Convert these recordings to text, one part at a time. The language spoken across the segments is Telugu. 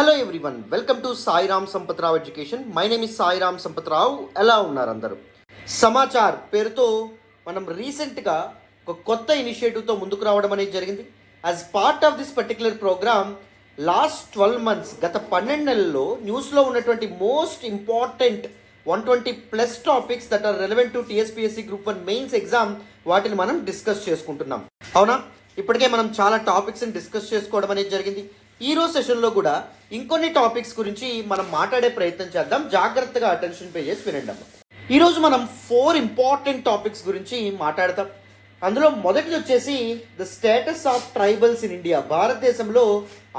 Hello everyone, welcome to Sairam Sampath Rao education. My name is Sairam Sampath Rao. ఎలా ఉన్నారు అందరూ? సమాచార్ పేరుతో మనం రీసెంట్గా ఒక కొత్త ఇనిషియేటివ్తో ముందుకు రావడం అనేది జరిగింది. As part of this particular programme last 12 months, గత 12 నెలల్లో న్యూస్లో ఉన్నటువంటి most important 120+ topics that are relevant to TSPSC group 1 mains exam, వాటిని మనం డిస్కస్ చేసుకుంటున్నాం. అవునా? ఇప్పటికే మనం చాలా టాపిక్స్ని డిస్కస్ చేసుకోవడం అనేది జరిగింది. ఈ రోజు సెషన్లో కూడా ఇంకొన్ని టాపిక్స్ గురించి మనం మాట్లాడే ప్రయత్నం చేద్దాం. జాగ్రత్తగా అటెన్షన్ పే చేసి వినండి. ఈరోజు మనం 4 ఇంపార్టెంట్ టాపిక్స్ గురించి మాట్లాడతాం. అందులో మొదటిది వచ్చేసి the status of tribals in India. భారతదేశంలో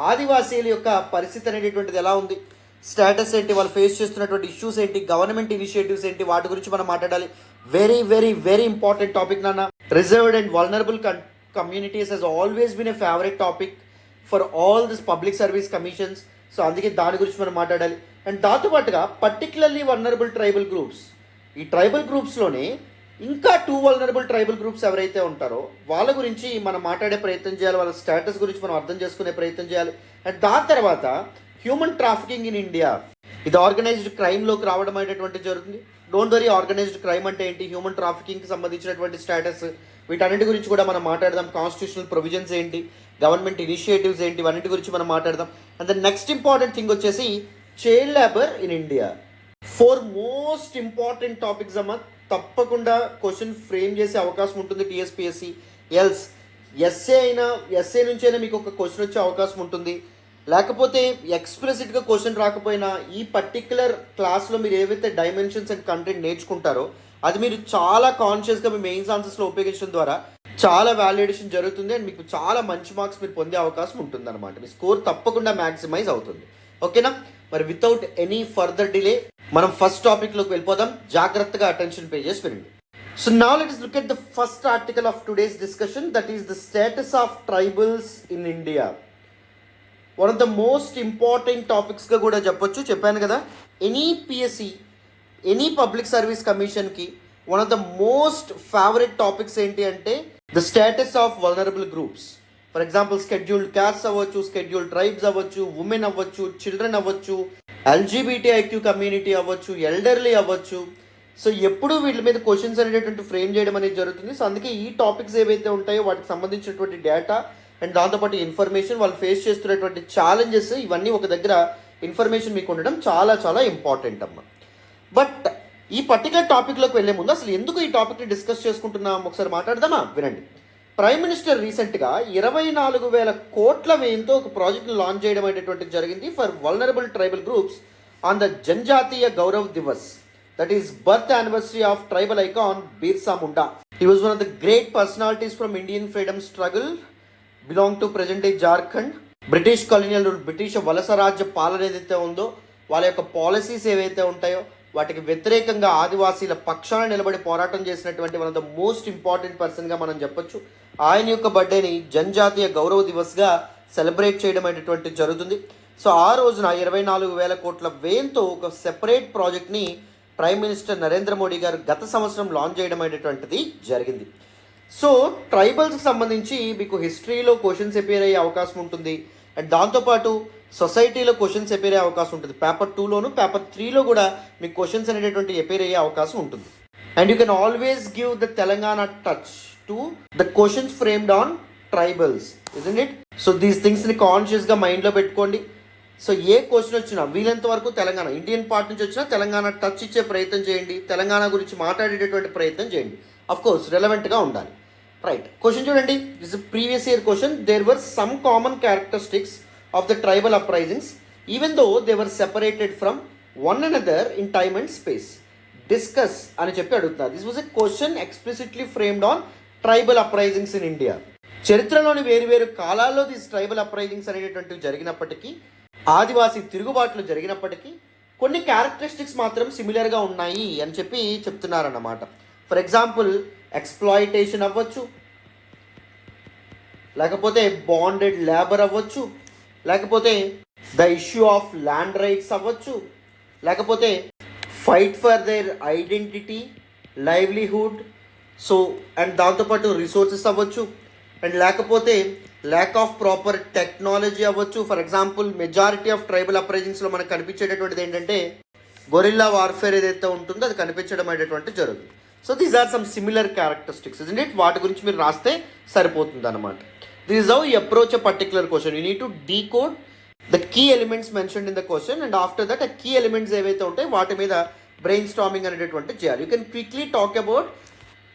ఆదివాసీల యొక్క పరిస్థితి అనేటటువంటిది ఎలా ఉంది, స్టేటస్ ఏంటి, వాళ్ళు ఫేస్ చేస్తున్నటువంటి ఇష్యూస్ ఏంటి, గవర్నమెంట్ ఇనిషియేటివ్స్ ఏంటి, వాటి గురించి మనం మాట్లాడాలి. Very very very important topic నాన్న. Reserved and vulnerable communities has always been a favourite topic for all this public service commissions. So అందుకే దాని గురించి మనం మాట్లాడాలి. అండ్ దాంతోపాటుగా పర్టికులర్లీ వల్నరబుల్ ట్రైబల్ గ్రూప్స్, ఈ ట్రైబల్ గ్రూప్స్లోనే ఇంకా 2 వల్నరబుల్ ట్రైబల్ గ్రూప్స్ ఎవరైతే ఉంటారో వాళ్ళ గురించి మనం మాట్లాడే ప్రయత్నం చేయాలి. వాళ్ళ స్టేటస్ గురించి మనం అర్థం చేసుకునే ప్రయత్నం చేయాలి. అండ్ దాని తర్వాత హ్యూమన్ ట్రాఫికింగ్ ఇన్ ఇండియా, ఇది ఆర్గనైజ్డ్ క్రైమ్లోకి రావడం అనేటువంటి జరుగుతుంది. డోంట్ వరీ, ఆర్గనైజ్డ్ క్రైమ్ అంటే ఏంటి, హ్యూమన్ ట్రాఫికింగ్కి సంబంధించినటువంటి స్టేటస్, వీటన్నిటి గురించి కూడా మనం మాట్లాడదాం. కాన్స్టిట్యూషనల్ ప్రొవిజన్స్ ఏంటి, గవర్నమెంట్ ఇనిషియేటివ్స్ ఏంటి, అన్నిటి గురించి మనం మాట్లాడదాం. And the next important thing వచ్చేసి child labour in India. 4 most important topics అమ్మ. తప్పకుండా క్వశ్చన్ ఫ్రేమ్ చేసే అవకాశం ఉంటుంది టీఎస్పీఎస్సీ. ఎల్స్ ఎస్ఏ నుంచి అయినా మీకు ఒక క్వశ్చన్ వచ్చే అవకాశం ఉంటుంది. లేకపోతే ఎక్స్ప్రెసిట్గా క్వశ్చన్ రాకపోయినా ఈ పర్టిక్యులర్ క్లాస్లో మీరు ఏవైతే డైమెన్షన్స్ అండ్ కంటెంట్ నేర్చుకుంటారో అది మీరు చాలా కాన్షియస్గా మీ మెయిన్స్ ఆన్సర్స్లో ఉపయోగించడం ద్వారా చాలా వాల్యుయేషన్ జరుగుతుంది. అండ్ మీకు చాలా మంచి మార్క్స్ మీరు పొందే అవకాశం ఉంటుంది అనమాట. మీ స్కోర్ తప్పకుండా మ్యాక్సిమైజ్ అవుతుంది. ఓకేనా? మరి వితౌట్ ఎనీ ఫర్దర్ డిలే మనం ఫస్ట్ టాపిక్లోకి వెళ్ళిపోదాం. జాగ్రత్తగా అటెన్షన్ పే చేసి వినండి. So now let us look at the first article of today's discussion, that is the status of tribals in India. One of the most important టాపిక్స్గా కూడా చెప్పాను కదా. Any PSC, any public service కమిషన్కి one of the most favourite topics ఏంటి అంటే the status of vulnerable groups. For example scheduled caste అవ్వచ్చు, స్కెడ్యూల్డ్ ట్రైబ్స్ అవ్వచ్చు, ఉమెన్ అవ్వచ్చు, చిల్డ్రన్ అవ్వచ్చు, ఎల్జీబీటీఐక్యూ కమ్యూనిటీ అవ్వచ్చు, ఎల్డర్లీ అవ్వచ్చు. సో ఎప్పుడు వీళ్ళ మీద క్వశ్చన్స్ అనేటటువంటి ఫ్రేమ్ చేయడం అనేది జరుగుతుంది. సో అందుకే ఈ టాపిక్స్ ఏవైతే ఉంటాయో వాటికి సంబంధించినటువంటి డేటా అండ్ దాంతోపాటు ఇన్ఫర్మేషన్, వాళ్ళు ఫేస్ చేస్తున్నటువంటి ఛాలెంజెస్, ఇవన్నీ ఒక దగ్గర ఇన్ఫర్మేషన్ మీకు ఉండడం చాలా చాలా ఇంపార్టెంట్ అమ్మ. బట్ ఈ పర్టికులర్ టాపిక్లోకి వెళ్ళే ముందు అసలు ఎందుకు ఈ టాపిక్ని డిస్కస్ చేసుకుంటున్నాం ఒకసారి మాట్లాడదామా? వినండి. ప్రైమ్ మినిస్టర్ రీసెంట్గా 24,000 కోట్ల వ్యయంతో ఒక ప్రాజెక్ట్ని లాంచ్ చేయడం అనేటువంటిది జరిగింది for vulnerable tribal groups on the Janjatiya Gaurav Divas, that is birth anniversary of tribal icon Birsa Munda. He was one of the great personalities from Indian freedom struggle, belong to present day Jharkhand. British colonial rule, British వలస రాజ్య పాలన ఏదైతే ఉందో వాళ్ళ యొక్క పాలసీస్ ఏవైతే ఉంటాయో వాటికి వ్యతిరేకంగా ఆదివాసీల పక్షాన నిలబడి పోరాటం చేసినటువంటి one of the most important పర్సన్గా మనం చెప్పొచ్చు. ఆయన యొక్క బర్త్డేని జనజాతీయ గౌరవ దివస్గా సెలబ్రేట్ చేయడం అనేటువంటిది జరుగుతుంది. సో ఆ రోజున 24,000 కోట్ల వ్యయంతో ఒక సెపరేట్ ప్రాజెక్ట్ని ప్రైమ్ మినిస్టర్ నరేంద్ర మోడీ గారు గత సంవత్సరం లాంచ్ చేయడం అనేటువంటిది జరిగింది. సో ట్రైబల్స్కి సంబంధించి మీకు హిస్టరీలో క్వశ్చన్స్ అపియర్ అయ్యే అవకాశం ఉంటుంది. అండ్ దాంతోపాటు సొసైటీలో క్వశ్చన్స్ అపియర్ అయ్యే అవకాశం ఉంటుంది. పేపర్ 2లోను పేపర్ 3లో కూడా మీకు క్వశ్చన్స్ అనేటువంటి అపియర్ అయ్యే అవకాశం ఉంటుంది. And you can always give the Telangana touch to the questions framed on tribals, isn't it? So these థింగ్స్ని కాన్షియస్గా మైండ్లో పెట్టుకోండి. సో ఏ క్వశ్చన్ వచ్చినా వీలైనంత వరకు తెలంగాణ, ఇండియన్ పార్ట్ నుంచి వచ్చినా తెలంగాణ టచ్ ఇచ్చే ప్రయత్నం చేయండి. తెలంగాణ గురించి మాట్లాడేటటువంటి ప్రయత్నం చేయండి. అఫ్ కోర్స్ రెలవెంట్గా ఉండాలి. రైట్, క్వశ్చన్ చూడండి. This is previous year question. There were some common characteristics of the tribal uprisings even though they were separated from one another in time and space. Discuss అని చెప్పి అడుగుతున్నారు. This was a question explicitly framed on tribal uprisings in India. చరిత్రలోని వేరు కాలాల్లో దీస్ ట్రైబల్ అప్రైజింగ్స్ అనేటటువంటివి జరిగినప్పటికీ, ఆదివాసీ తిరుగుబాట్లు జరిగినప్పటికీ కొన్ని క్యారెక్టరిస్టిక్స్ మాత్రం సిమిలర్గా ఉన్నాయి అని చెప్పి చెప్తున్నారన్నమాట. ఫర్ ఎగ్జాంపుల్ ఎక్స్ప్లాయిటేషన్ అవ్వచ్చు, లేకపోతే బాండెడ్ లేబర్ అవ్వచ్చు, లేకపోతే the issue of land rights అవ్వచ్చు, లేకపోతే fight for their identity, livelihood, so and దాంతోపాటు రిసోర్సెస్ అవ్వచ్చు, అండ్ లేకపోతే ల్యాక్ ఆఫ్ ప్రాపర్ టెక్నాలజీ అవ్వచ్చు. For example majority of tribal అప్రైజింగ్స్లో మనకు కనిపించేటటువంటిది ఏంటంటే గొరిల్లా వార్ఫేర్ ఏదైతే ఉంటుందో అది కనిపించడం అనేటువంటి జరుగుతుంది. So these are some similar characteristics isn't it. వాటి గురించి మీరు రాస్తే సరిపోతుంది అనమాట. This is how you approach a particular question. You need to decode the key elements mentioned in the question and after that ఆ కీ ఎలిమెంట్స్ ఏవైతే ఉంటాయో వాటి మీద బ్రెయిన్ స్టార్మింగ్ అనేటటువంటి చేయాలి. You can quickly talk about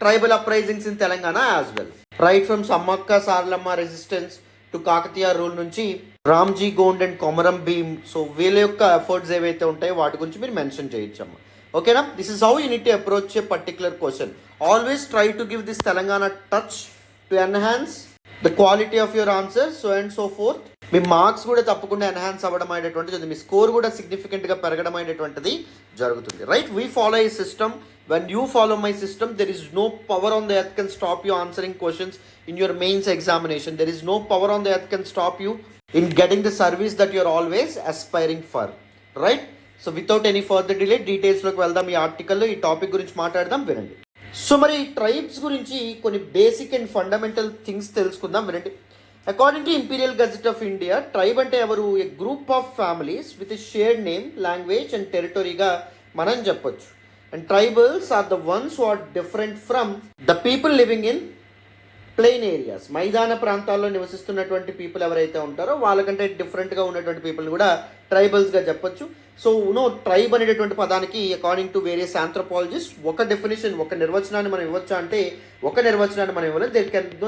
tribal uprisings in Telangana as well. Right from Sammakka Saralamma resistance to Kakatiya rule నుంచి రామ్జీ గోండ్ అండ్ కొమరం భీమ్. సో వీళ్ళ యొక్క ఎఫర్ట్స్ ఏవైతే ఉంటాయో వాటి గురించి మీరు మెన్షన్ చేయొచ్చమ్మా. ఓకేనా? This is how you need to approach A particular question. Always try to give this Telangana touch to enhance the quality of your answer so and so fourth. Me marks కూడా తప్పకుండా ఎన్హాన్స్ అవ్వడం అనేటువంటిది, మీ స్కోర్ కూడా సిగ్నిఫికెంట్గా పెరగడం అనేటువంటిది జరుగుతుంది. Right? We follow A system. When you follow my system, there is no power on the earth can stop you answering questions in your mains examination. There is no power on the earth can stop you in getting the service that you are always aspiring for. Right? So without any further delay, details loki veldam. Ee article lo ee topic gurinchi maatladam, vinandi. So mari tribes gurinchi konni basic and fundamental things telusukundam, vinandi. According to Imperial Gazette of India, tribe ante evaru a group of families with a shared name, language and territory ga manam cheppochu. And tribals are the ones who are different from the people living in plain areas. మైదాన ప్రాంతాల్లో నివసిస్తున్నటువంటి పీపుల్ ఎవరైతే ఉంటారో వాళ్ళకంటే డిఫరెంట్గా ఉన్నటువంటి పీపుల్ కూడా ట్రైబల్స్గా చెప్పొచ్చు. సో ట్రైబ్ అనేటటువంటి పదానికి అకార్డింగ్ టు వేరియస్ ఆంథ్రోపాలజిస్ట్ ఒక డెఫినేషన్, ఒక నిర్వచనాన్ని మనం ఇవ్వచ్చా అంటే ఒక నిర్వచనాన్ని మనం ఇవ్వలేదు.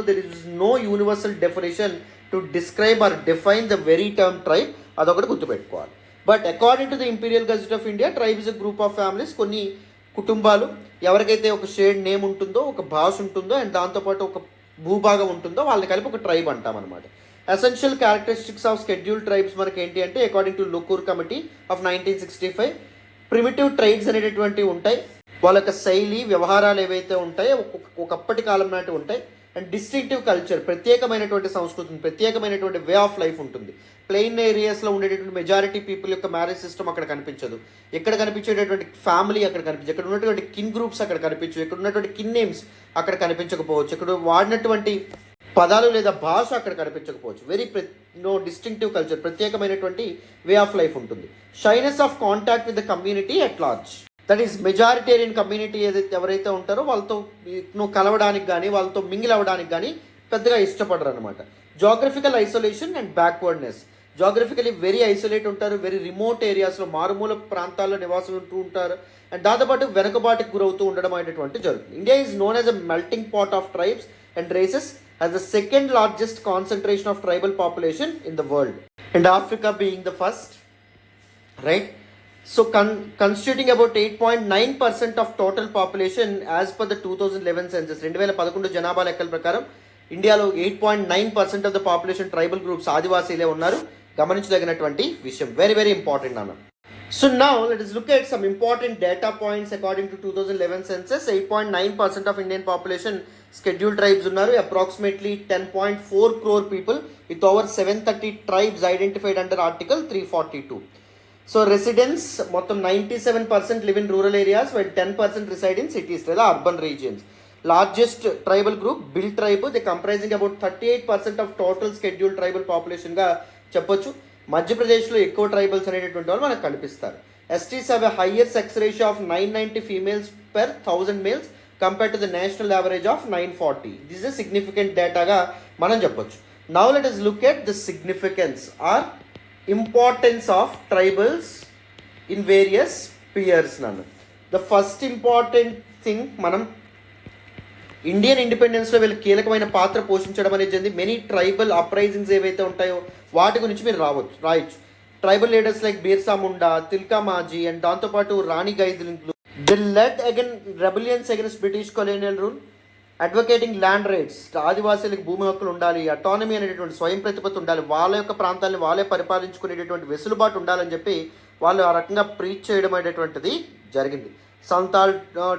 There is no universal definition to describe or define the very term tribe. అదొకటి గుర్తుపెట్టుకోవాలి. But according to the imperial gazette of India, tribe is a group of families. కొన్ని కుటుంబాలు ఎవరికైతే ఒక షేడ్ నేమ్ ఉంటుందో, ఒక భాష ఉంటుందో అండ్ దాంతోపాటు ఒక భూభాగం ఉంటుందో వాళ్ళని కలిపి ఒక ట్రైబ్ అంటాం అనమాట. Essential characteristics of scheduled tribes మనకి ఏంటి అంటే according to Lokur committee of 1965 primitive tribes అనేటటువంటివి ఉంటాయి. వాళ్ళ యొక్క శైలి వ్యవహారాలు ఏవైతే ఉంటాయో ఒకప్పటి కాలం నాటి ఉంటాయి. అండ్ డిస్టింక్టివ్ కల్చర్, ప్రత్యేకమైనటువంటి సంస్కృతి, ప్రత్యేకమైనటువంటి వే ఆఫ్ లైఫ్ ఉంటుంది. ప్లెయిన్ ఏరియాస్లో ఉండేటటువంటి మెజారిటీ పీపుల్ యొక్క మ్యారేజ్ సిస్టమ్ అక్కడ కనిపించదు. ఎక్కడ కనిపించేటటువంటి ఫ్యామిలీ అక్కడ కనిపించదు. ఇక్కడ ఉన్నటువంటి కిన్ గ్రూప్స్ అక్కడ కనిపించవు. ఇక్కడ ఉన్నటువంటి కిన్ నేమ్స్ అక్కడ కనిపించకపోవచ్చు. ఇక్కడ వాడినటువంటి పదాలు లేదా భాష అక్కడ కనిపించకపోవచ్చు. వెరీ డిస్టింక్టివ్ కల్చర్, ప్రత్యేకమైనటువంటి వే ఆఫ్ లైఫ్ ఉంటుంది. Shyness of contact with the community at large, that is majoritarian community ఎవరైతే ఉంటారో వాళ్ళతో కలవడానికి కానీ వాళ్ళతో మింగిల్ అవ్వడానికి కానీ పెద్దగా ఇష్టపడరు అనమాట. Geographical isolation and backwardness, geographically very isolate ఉంటారు. వెరీ రిమోట్ ఏరియాస్లో, మారుమూల ప్రాంతాల్లో నివాసం ఉంటూ ఉంటారు. అండ్ దాంతోపాటు వెనుకబాటుకు గురవుతూ ఉండడం అనేటువంటి జరుగుతుంది. India is known as a melting pot of tribes and races, as the second largest concentration of tribal population in the world, and Africa being the first, right? So constituting about 8.9% of total population as per the 2011 census. 2011 జనాభా లెక్కల ప్రకారం ఇండియాలో 8.9% of the population tribal groups ఆదివాసీలే ఉన్నారు. గమనించదగినటువంటి విషయం, వెరీ వెరీ ఇంపార్టెంట్ అన్న. So now let us look at some important data points according to 2011 census. 8.9% of Indian population scheduled tribes unnaru, approximately 10.4 crore people with over 730 tribes identified under article 342. So residents mottham 97% live in rural areas while 10% reside in cities లేదా urban regions. Largest tribal group Bill tribe, they comprising about 38% of total scheduled tribal population గా చెప్పొచ్చు. మధ్యప్రదేశ్లో ఎక్కువ ట్రైబల్స్ అనేటటువంటి వాళ్ళు మనకు కనిపిస్తారు. STs have a higher sex ratio of 990 females per 1000 males compared to the national average of 940. This is significant డేటాగా మనం చెప్పొచ్చు. Now let us look at the significance or importance of tribals in various spheres. The first important thing, మనం ఇండియన్ ఇండిపెండెన్స్లో వీళ్ళు కీలకమైన పాత్ర పోషించడం అనేది జరిగింది. మెనీ ట్రైబల్ అప్రైజింగ్స్ ఏవైతే ఉంటాయో వాటి గురించి మీరు రాయొచ్చు. Tribal leaders like Birsa Munda, Tilka Manjhi and దాంతోపాటు Rani Gaidinliu, they led again rebellions against British colonial rule, advocating land rights, ఆదివాసీలకు భూమి హక్కులు ఉండాలి, అటానమీ అనేటటువంటి స్వయం ప్రతిపత్తి ఉండాలి, వాళ్ళ యొక్క ప్రాంతాలను వాళ్ళే పరిపాలించుకునేటటువంటి వెసులుబాటు ఉండాలని చెప్పి వాళ్ళు ఆ రకంగా ప్రీచ్ చేయడం అనేటటువంటిది జరిగింది. Santhal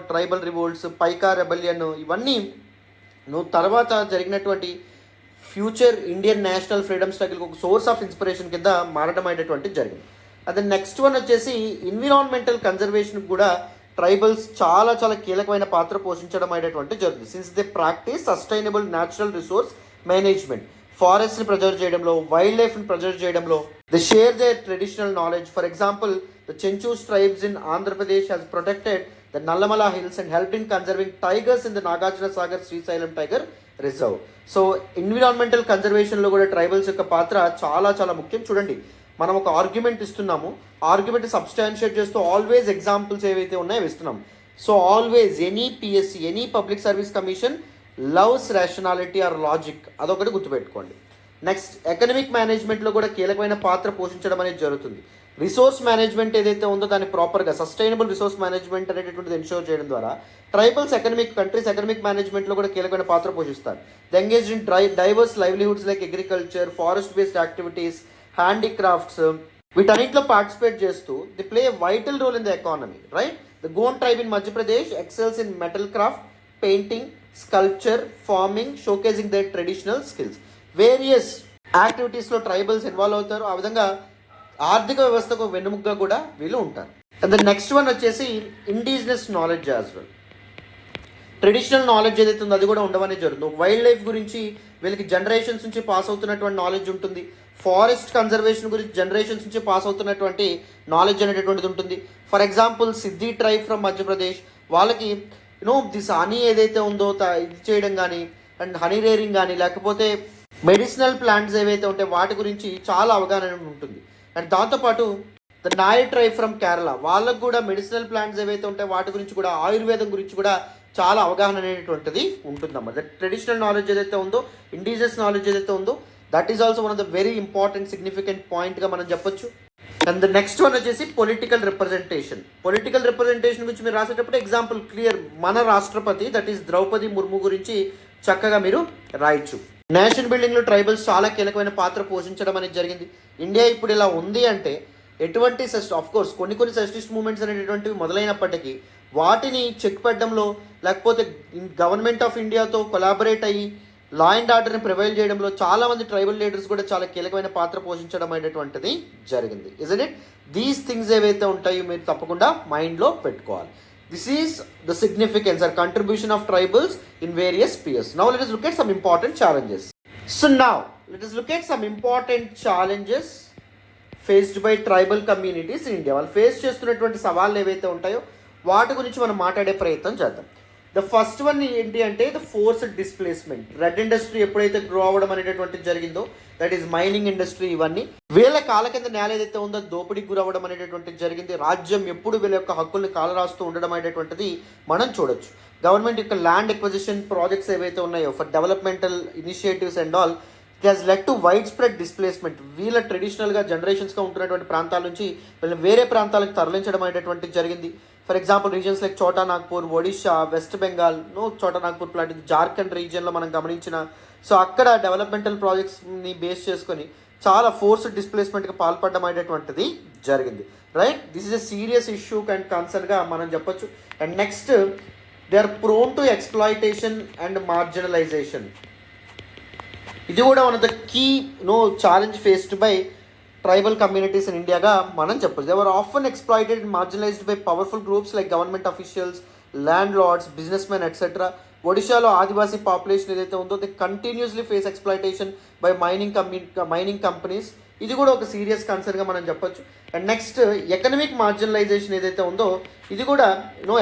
tribal revolts, Paika rebellion, ఇవన్నీ తర్వాత జరిగినటువంటి ఫ్యూచర్ ఇండియన్ నేషనల్ ఫ్రీడమ్ స్ట్రగుల్కి ఒక సోర్స్ ఆఫ్ ఇన్స్పిరేషన్ కింద మారడం అనేటువంటిది జరిగింది. అదే నెక్స్ట్ వన్ వచ్చేసి ఎన్విరాన్మెంటల్ కన్జర్వేషన్ కూడా ట్రైబల్స్ చాలా చాలా కీలకమైన పాత్ర పోషించడం అనేటువంటి జరుగుతుంది. Since they practice sustainable natural resource management, ఫారెస్ట్ని ప్రిజర్వ్ చేయడంలో, వైల్డ్ లైఫ్ని ప్రిజర్వ్ చేయడంలో. They share their traditional knowledge. For example, the Chenchus tribes in Andhra Pradesh has protected the Nallamala hills and helped in conserving tigers in the Nagarjuna Sagar Srisailam Tiger Reserve. So environmental కన్జర్వేషన్లో కూడా ట్రైబల్స్ యొక్క పాత్ర చాలా చాలా ముఖ్యం. చూడండి, మనం ఒక ఆర్గ్యుమెంట్ ఇస్తున్నాము, ఆర్గ్యుమెంట్ సబ్స్టాన్షియేట్ చేస్తూ ఆల్వేస్ ఎగ్జాంపుల్స్ ఏవైతే ఉన్నాయో ఇస్తున్నాం. So always any PSC, any public service commission loves rationality or logic, అదొకటి గుర్తుపెట్టుకోండి. నెక్స్ట్, ఎకనమిక్ మేనేజ్మెంట్లో కూడా కీలకమైన పాత్ర పోషించడం అనేది జరుగుతుంది. రిసోర్స్ మేనేజ్మెంట్ ఏదైతే ఉందో దాన్ని ప్రాపర్గా సస్టైనబుల్ రిసోర్స్ మేనేజ్మెంట్ అనేటటువంటిది ఎన్షూర్ చేయడం ద్వారా ట్రైబల్స్ కంట్రీస్ ఎకనమిక్ మేనేజ్మెంట్లో కూడా కీలకమైన పాత్ర పోషిస్తారు. They engage in diverse livelihoods like agriculture, forest based activities, handicrafts, వీటన్నిటిలో పార్టిసిపేట్ చేస్తూ they play vital role in the economy, right? The Gond tribe in Madhya Pradesh excels in metal craft, painting, sculpture, farming, showcasing their traditional skills. Various యాక్టివిటీస్లో ట్రైబల్స్ ఇన్వాల్వ్ అవుతారు. ఆ విధంగా ఆర్థిక వ్యవస్థకు వెన్నుముగ్గా కూడా వీళ్ళు ఉంటారు. అండ్ ద నెక్స్ట్ వన్ వచ్చేసి indigenous knowledge as well. Traditional knowledge ఏదైతే ఉందో అది కూడా ఉండవనే జరుగుతుంది. వైల్డ్ లైఫ్ గురించి వీళ్ళకి జనరేషన్స్ నుంచి పాస్ అవుతున్నటువంటి నాలెడ్జ్ ఉంటుంది. ఫారెస్ట్ కన్జర్వేషన్ గురించి జనరేషన్స్ నుంచి పాస్ అవుతున్నటువంటి నాలెడ్జ్ అనేటటువంటిది ఉంటుంది. For example, Siddhi tribe from Madhya Pradesh, వాళ్ళకి దిస్ హనీ ఏదైతే ఉందో ఇది చేయడం కానీ, అండ్ హనీ రేరింగ్ కానీ, లేకపోతే మెడిసినల్ ప్లాంట్స్ ఏవైతే ఉంటాయో వాటి గురించి చాలా అవగాహన ఉంటుంది. అండ్ దాంతోపాటు the Nair tribe from Kerala, వాళ్ళకు కూడా మెడిసినల్ ప్లాంట్స్ ఏవైతే ఉంటాయో వాటి గురించి కూడా, ఆయుర్వేదం గురించి కూడా చాలా అవగాహన అనేటువంటిది ఉంటుందన్నమాట. ద ట్రెడిషనల్ నాలెడ్జ్ ఏదైతే ఉందో, ఇండిజినస్ నాలెడ్జ్ ఏదైతే ఉందో, that is also one of the very important significant పాయింట్గా మనం చెప్పొచ్చు. అండ్ ద నెక్స్ట్ వన్ వచ్చేసి పొలిటికల్ రిప్రజెంటేషన్. పొలిటికల్ రిప్రజెంటేషన్ గురించి మీరు రాసేటప్పుడు ఎగ్జాంపుల్ క్లియర్, మన రాష్ట్రపతి దట్ ఈస్ ద్రౌపది ముర్ము గురించి చక్కగా మీరు రాయొచ్చు. నేషన్ బిల్డింగ్లో ట్రైబల్స్ చాలా కీలకమైన పాత్ర పోషించడం అనేది జరిగింది. ఇండియా ఇప్పుడు ఇలా ఉంది అంటే ఎటువంటి ఆఫ్ కోర్స్ కొన్ని సెస్టిస్ట్ మూవ్మెంట్స్ అనేటటువంటివి మొదలైనప్పటికీ వాటిని చెక్ పెట్టడంలో, లేకపోతే గవర్నమెంట్ ఆఫ్ ఇండియాతో కొలాబరేట్ అయ్యి లా అండ్ ఆర్డర్ని ప్రివైల్ చేయడంలో చాలామంది ట్రైబల్ లీడర్స్ కూడా చాలా కీలకమైన పాత్ర పోషించడం అనేటువంటిది జరిగింది. Isn't it? దీస్ థింగ్స్ ఏవైతే ఉంటాయో మీరు తప్పకుండా మైండ్లో పెట్టుకోవాలి. This is the significance or contribution of tribals in various spheres. Now let us look at some important challenges. So now let us look at some important challenges faced by tribal communities in India. వాళ్ళు ఫేస్ చేస్తున్నటువంటి సవాళ్ళు ఏవైతే ఉంటాయో వాటి గురించి మనం మాట్లాడే ప్రయత్నం చేద్దాం. ద ఫస్ట్ వన్ ఏంటి అంటే the forced displacement. Red industry ఎప్పుడైతే గ్రో అవ్వడం అనేటటువంటిది జరిగిందో, దట్ ఈస్ మైనింగ్ ఇండస్ట్రీ, ఇవన్నీ వీళ్ళ కాళ్ళ కింద నేల ఏదైతే ఉందో దోపిడీకి గురవ్వడం అనేటటువంటిది జరిగింది. రాజ్యం ఎప్పుడు వీళ్ళ యొక్క హక్కుల్ని కాలరాస్తూ ఉండడం అనేటటువంటిది మనం చూడొచ్చు. గవర్నమెంట్ యొక్క ల్యాండ్ ఎక్విజిషన్ ప్రాజెక్ట్స్ ఏవైతే ఉన్నాయో for developmental initiatives and all, it has led to wide spread displacement. వీళ్ళ ట్రెడిషనల్గా జనరేషన్స్గా ఉంటున్నటువంటి ప్రాంతాల నుంచి వీళ్ళని వేరే ప్రాంతాలకు తరలించడం అనేటటువంటిది జరిగింది. ఫర్ ఎగ్జాంపుల్, రీజన్స్ లైక్ చోటా నాగ్పూర్, ఒడిషా, వెస్ట్ బెంగాల్, చోటా నాగ్పూర్ లాంటిది జార్ఖండ్ రీజియన్లో మనం గమనించిన. సో అక్కడ డెవలప్మెంటల్ ప్రాజెక్ట్స్ని బేస్ చేసుకొని చాలా ఫోర్స్డ్ డిస్ప్లేస్మెంట్కి పాల్పడడం అనేటటువంటిది జరిగింది. Right? This is a serious issue and కన్సర్న్గా మనం చెప్పొచ్చు. And next, they are prone to exploitation and marginalisation. ఇది కూడా one of the key challenge faced by tribal communities in ఇండియాగా మనం చెప్పొచ్చు. They were often exploited and marginalised by powerful groups like government officials, landlords, businessmen etcetera. ఒడిశాలో ఆదివాసీ పాపులేషన్ ఏదైతే ఉందో they continuously face exploitation by mining companies. ఇది కూడా ఒక సీరియస్ కన్సర్న్గా మనం చెప్పొచ్చు. అండ్ నెక్స్ట్, ఎకనమిక్ మార్జినలైజేషన్ ఏదైతే ఉందో ఇది కూడా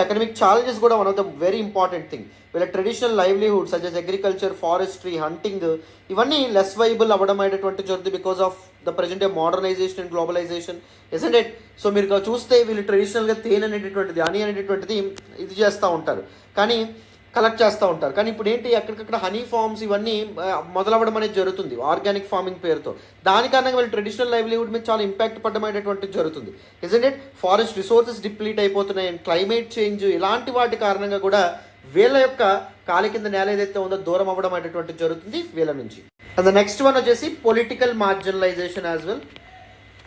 ఎకనమిక్ ఛాలెంజెస్ కూడా one of the very important thing. వీళ్ళ traditional livelihood such as agriculture, forestry, hunting, ఇవన్నీ లెస్ వైబుల్ అవ్వడం అనేటువంటి జరుగుతుంది because of the present day modernisation and globalisation, isn't it? So మీరు చూస్తే వీళ్ళు ట్రెడిషనల్గా తేనె అనేటటువంటిది, హనీ అనేటటువంటిది ఇది చేస్తూ ఉంటారు, కానీ కలెక్ట్ చేస్తూ ఉంటారు. కానీ ఇప్పుడు ఏంటి, ఎక్కడికక్కడ హనీ ఫార్మ్స్ ఇవన్నీ మొదలవ్వడం అనేది జరుగుతుంది ఆర్గానిక్ ఫార్మింగ్ పేరుతో. దాని కారణంగా వీళ్ళు ట్రెడిషనల్ లైవ్లీహుడ్ మీద చాలా ఇంపాక్ట్ పడడం అనేటువంటిది జరుగుతుంది, isn't it? Forest resources deplete అయిపోతున్నాయి, అండ్ క్లైమేట్ చేంజ్ ఇలాంటి వాటి కారణంగా కూడా వీళ్ళ యొక్క కాలి కింద నేల ఏదైతే ఉందో దూరం అవ్వడం అనేటువంటిది జరుగుతుంది వీళ్ళ నుంచి. అండ్ ద నెక్స్ట్ వన్ వచ్చేసి political marginalisation as well.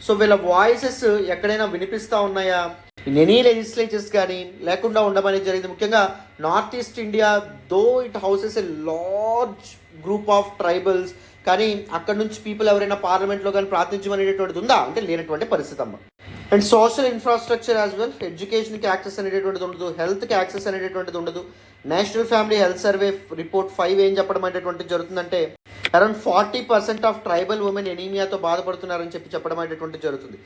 So వీళ్ళ వాయిసెస్ ఎక్కడైనా వినిపిస్తూ ఉన్నాయా, ఇన్ ఎనీ లెజిస్లేచర్స్ కానీ లేకుండా ఉండమనేది జరిగింది. ముఖ్యంగా north east India though it houses a large group of tribals, కానీ అక్కడ నుంచి పీపుల్ ఎవరైనా పార్లమెంట్లో కానీ ప్రాతినిధ్యం అనేటటువంటిది ఉందా అంటే లేనటువంటి పరిస్థితి అమ్మ. And social infrastructure as well. ఎడ్యుకేషన్కి యాక్సెస్ అనేటటువంటిది ఉండదు, హెల్త్కి యాక్సెస్ అనేటటువంటిది ఉండదు. National family health survey report 5 ఏం చెప్పడం అనేటువంటిది జరుగుతుందంటే అరౌండ్ 40% ఆఫ్ ట్రైబల్ ఉమెన్ ఎనీమియాతో బాధపడుతున్నారని చెప్పడం అనేటువంటిది జరుగుతుంది.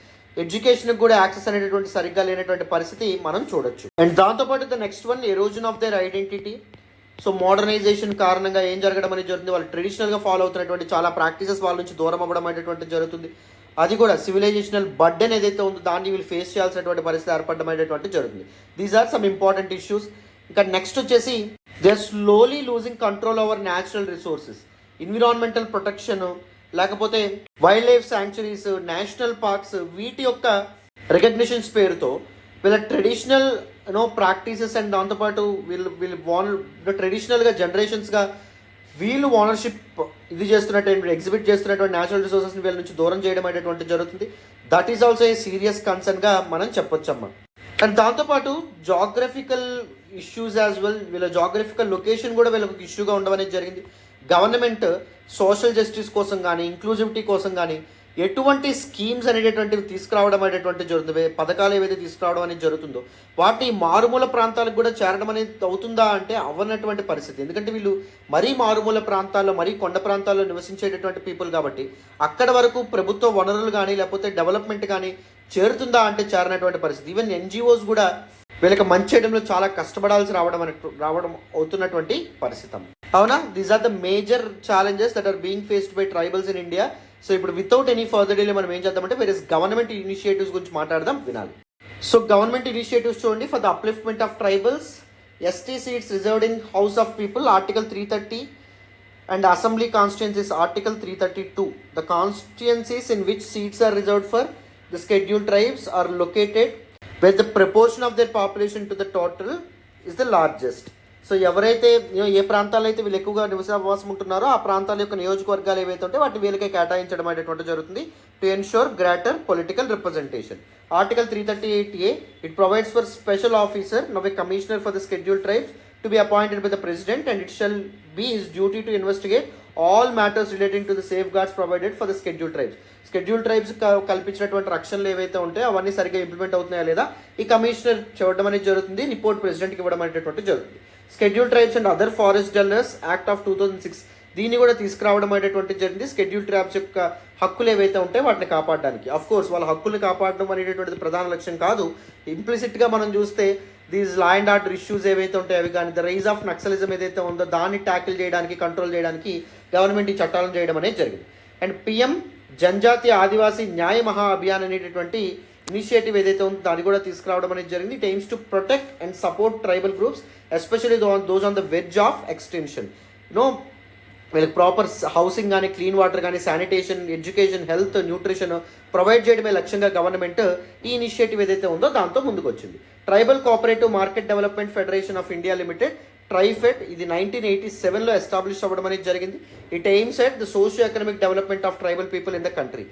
ఎడ్యుకేషన్కి కూడా యాక్సెస్ అనేటటువంటి సరిగ్గా లేనటువంటి పరిస్థితి మనం చూడొచ్చు. అండ్ దాంతోపాటు the next one erosion of their identity. So modernisation కారణంగా ఏం జరగడం అనేది జరుగుతుంది, వాళ్ళు ట్రెడిషనల్గా ఫాలో అవుతున్నటువంటి చాలా ప్రాక్టీసెస్ వాళ్ళ నుంచి దూరం అవ్వడం అనేటువంటిది జరుగుతుంది. అది కూడా సివిలైజేషనల్ బర్డెన్ ఏదైతే ఉందో దాన్ని వీళ్ళు ఫేస్ చేయాల్సినటువంటి పరిస్థితి ఏర్పడడం అనేటువంటి జరుగుతుంది. These are some important issues. ఇంకా నెక్స్ట్ వచ్చేసి they are slowly losing control over natural resources. Environmental protection, లేకపోతే wildlife sanctuaries, national parks, వీటి యొక్క రికగ్నిషన్స్ పేరుతో వీళ్ళ ట్రెడిషనల్ ప్రాక్టీసెస్ అండ్ దాంతోపాటు వీళ్ళు ట్రెడిషనల్గా జనరేషన్స్గా వీళ్ళు ఓనర్షిప్ ఇది చేస్తున్నటువంటి ఎగ్జిబిట్ చేస్తున్నటువంటి న్యాచురల్ రిసోర్సెస్ని వీళ్ళ నుంచి దూరం చేయడం అనేటువంటి జరుగుతుంది. That is also a serious కన్సర్న్గా మనం చెప్పొచ్చమ్మా. అండ్ దాంతోపాటు జాగ్రఫికల్ ఇష్యూస్ యాజ్ వెల్. వీళ్ళ జాగ్రఫికల్ లొకేషన్ కూడా వీళ్ళకి ఇష్యూగా ఉండడం అనేది జరిగింది. గవర్నమెంట్ సోషల్ జస్టిస్ కోసం కానీ ఇంక్లూజివిటీ కోసం కానీ ఎటువంటి స్కీమ్స్ అనేటటువంటివి తీసుకురావడం అనేటువంటి జరుగుతుంది, పథకాలు ఏవైతే తీసుకురావడం అనేది జరుగుతుందో వాటిని మారుమూల ప్రాంతాలకు కూడా చేరడం అనేది అవుతుందా అంటే అవ్వనటువంటి పరిస్థితి. ఎందుకంటే వీళ్ళు మరీ మారుమూల ప్రాంతాల్లో, మరీ కొండ ప్రాంతాల్లో నివసించేటటువంటి పీపుల్ కాబట్టి అక్కడ వరకు ప్రభుత్వ వనరులు కానీ లేకపోతే డెవలప్మెంట్ కానీ చేరుతుందా అంటే చేరనటువంటి పరిస్థితి. ఈవెన్ ఎన్జిఓస్ కూడా వీళ్ళకి మంచి చేయడంలో చాలా కష్టపడాల్సి రావడం అవుతున్నటువంటి పరిస్థితి. అవునా, these are the major challenges that are being faced by tribals in India. So ఇప్పుడు వితౌట్ ఎనీ ఫర్దర్ డిలే మనం ఏం చేద్దామంటే వేరే గవర్నమెంట్ ఇనిషియేటివ్స్ గురించి మాట్లాడదాం, వినాలి. సో గవర్నమెంట్ ఇనిషియేటివ్స్ చూడండి. For the upliftment of tribals, ST seats reserved in house of people article 330 and assembly constituencies article 332. The constituencies in which seats are reserved for the scheduled tribes are located where the proportion of their population to the total is the largest. So ఎవరైతే ఏ ప్రాంతాల్లో అయితే వీళ్ళు ఎక్కువగా నివాసం ఉంటున్నారో ఆ ప్రాంతాల యొక్క నియోజకవర్గాలు ఏవైతే ఉంటే వాటిని వీళ్ళకే కేటాయించడం అనేటువంటి జరుగుతుంది to ensure greater political representation. Article 338A it provides for special officer now A commissioner for the scheduled tribes to be appointed by the president and it shall be his duty to investigate all matters relating to the safeguards provided for the scheduled tribes. Scheduled tribes కల్పించినటువంటి రక్షణలు ఏవైతే ఉంటాయో అవన్నీ సరిగ్గా ఇంప్లిమెంట్ అవుతున్నాయా లేదా ఈ కమిషనర్ చూడడం అనేది జరుగుతుంది, రిపోర్ట్ ప్రెసిడెంట్కి ఇవ్వడం అనేటువంటి జరుగుతుంది. Scheduled tribes and other forest developers act of 2006 దీన్ని కూడా తీసుకురావడం అనేటువంటి జరిగింది. షెడ్యూల్డ్ ట్రైబ్స్ యొక్క హక్కులు ఏవైతే ఉంటాయో వాటిని కాపాడడానికి. అఫ్ కోర్స్ వాళ్ళ హక్కుల్ని కాపాడడం అనేటువంటిది ప్రధాన లక్ష్యం కాదు. ఇంప్లిసిట్గా మనం చూస్తే these law and order issues ఏవైతే ఉంటాయో అవి కానీ ద రైజ్ ఆఫ్ నక్సలిజం ఏదైతే ఉందో దాన్ని ట్యాకిల్ చేయడానికి, కంట్రోల్ చేయడానికి గవర్నమెంట్ ఈ చట్టాలను చేయడం అనేది జరిగింది. అండ్ పిఎం జనజాతీయ ఆదివాసీ న్యాయ మహా అభియాన్ అనేటటువంటి ఇనిషియేటివ్ ఏదైతే ఉందో దాన్ని కూడా తీసుకురావడం అనేది జరిగింది. It aims to protect and support tribal groups especially those on the wedge of extension. వీళ్ళకి ప్రాపర్ హౌసింగ్ కానీ, క్లీన్ వాటర్ కానీ, sanitation, education, health, nutrition provide చేయడమే లక్ష్యంగా గవర్నమెంట్ ఈ ఇనిషియేటివ్ ఏదైతే ఉందో దాంతో ముందుకు వచ్చింది. Tribal cooperative market development federation of India limited TRIFED ఇది 1987లో ఎస్టాబ్లిష్ అవ్వడం అనేది జరిగింది. It AIIMS at the socio economic development of tribal people in the country.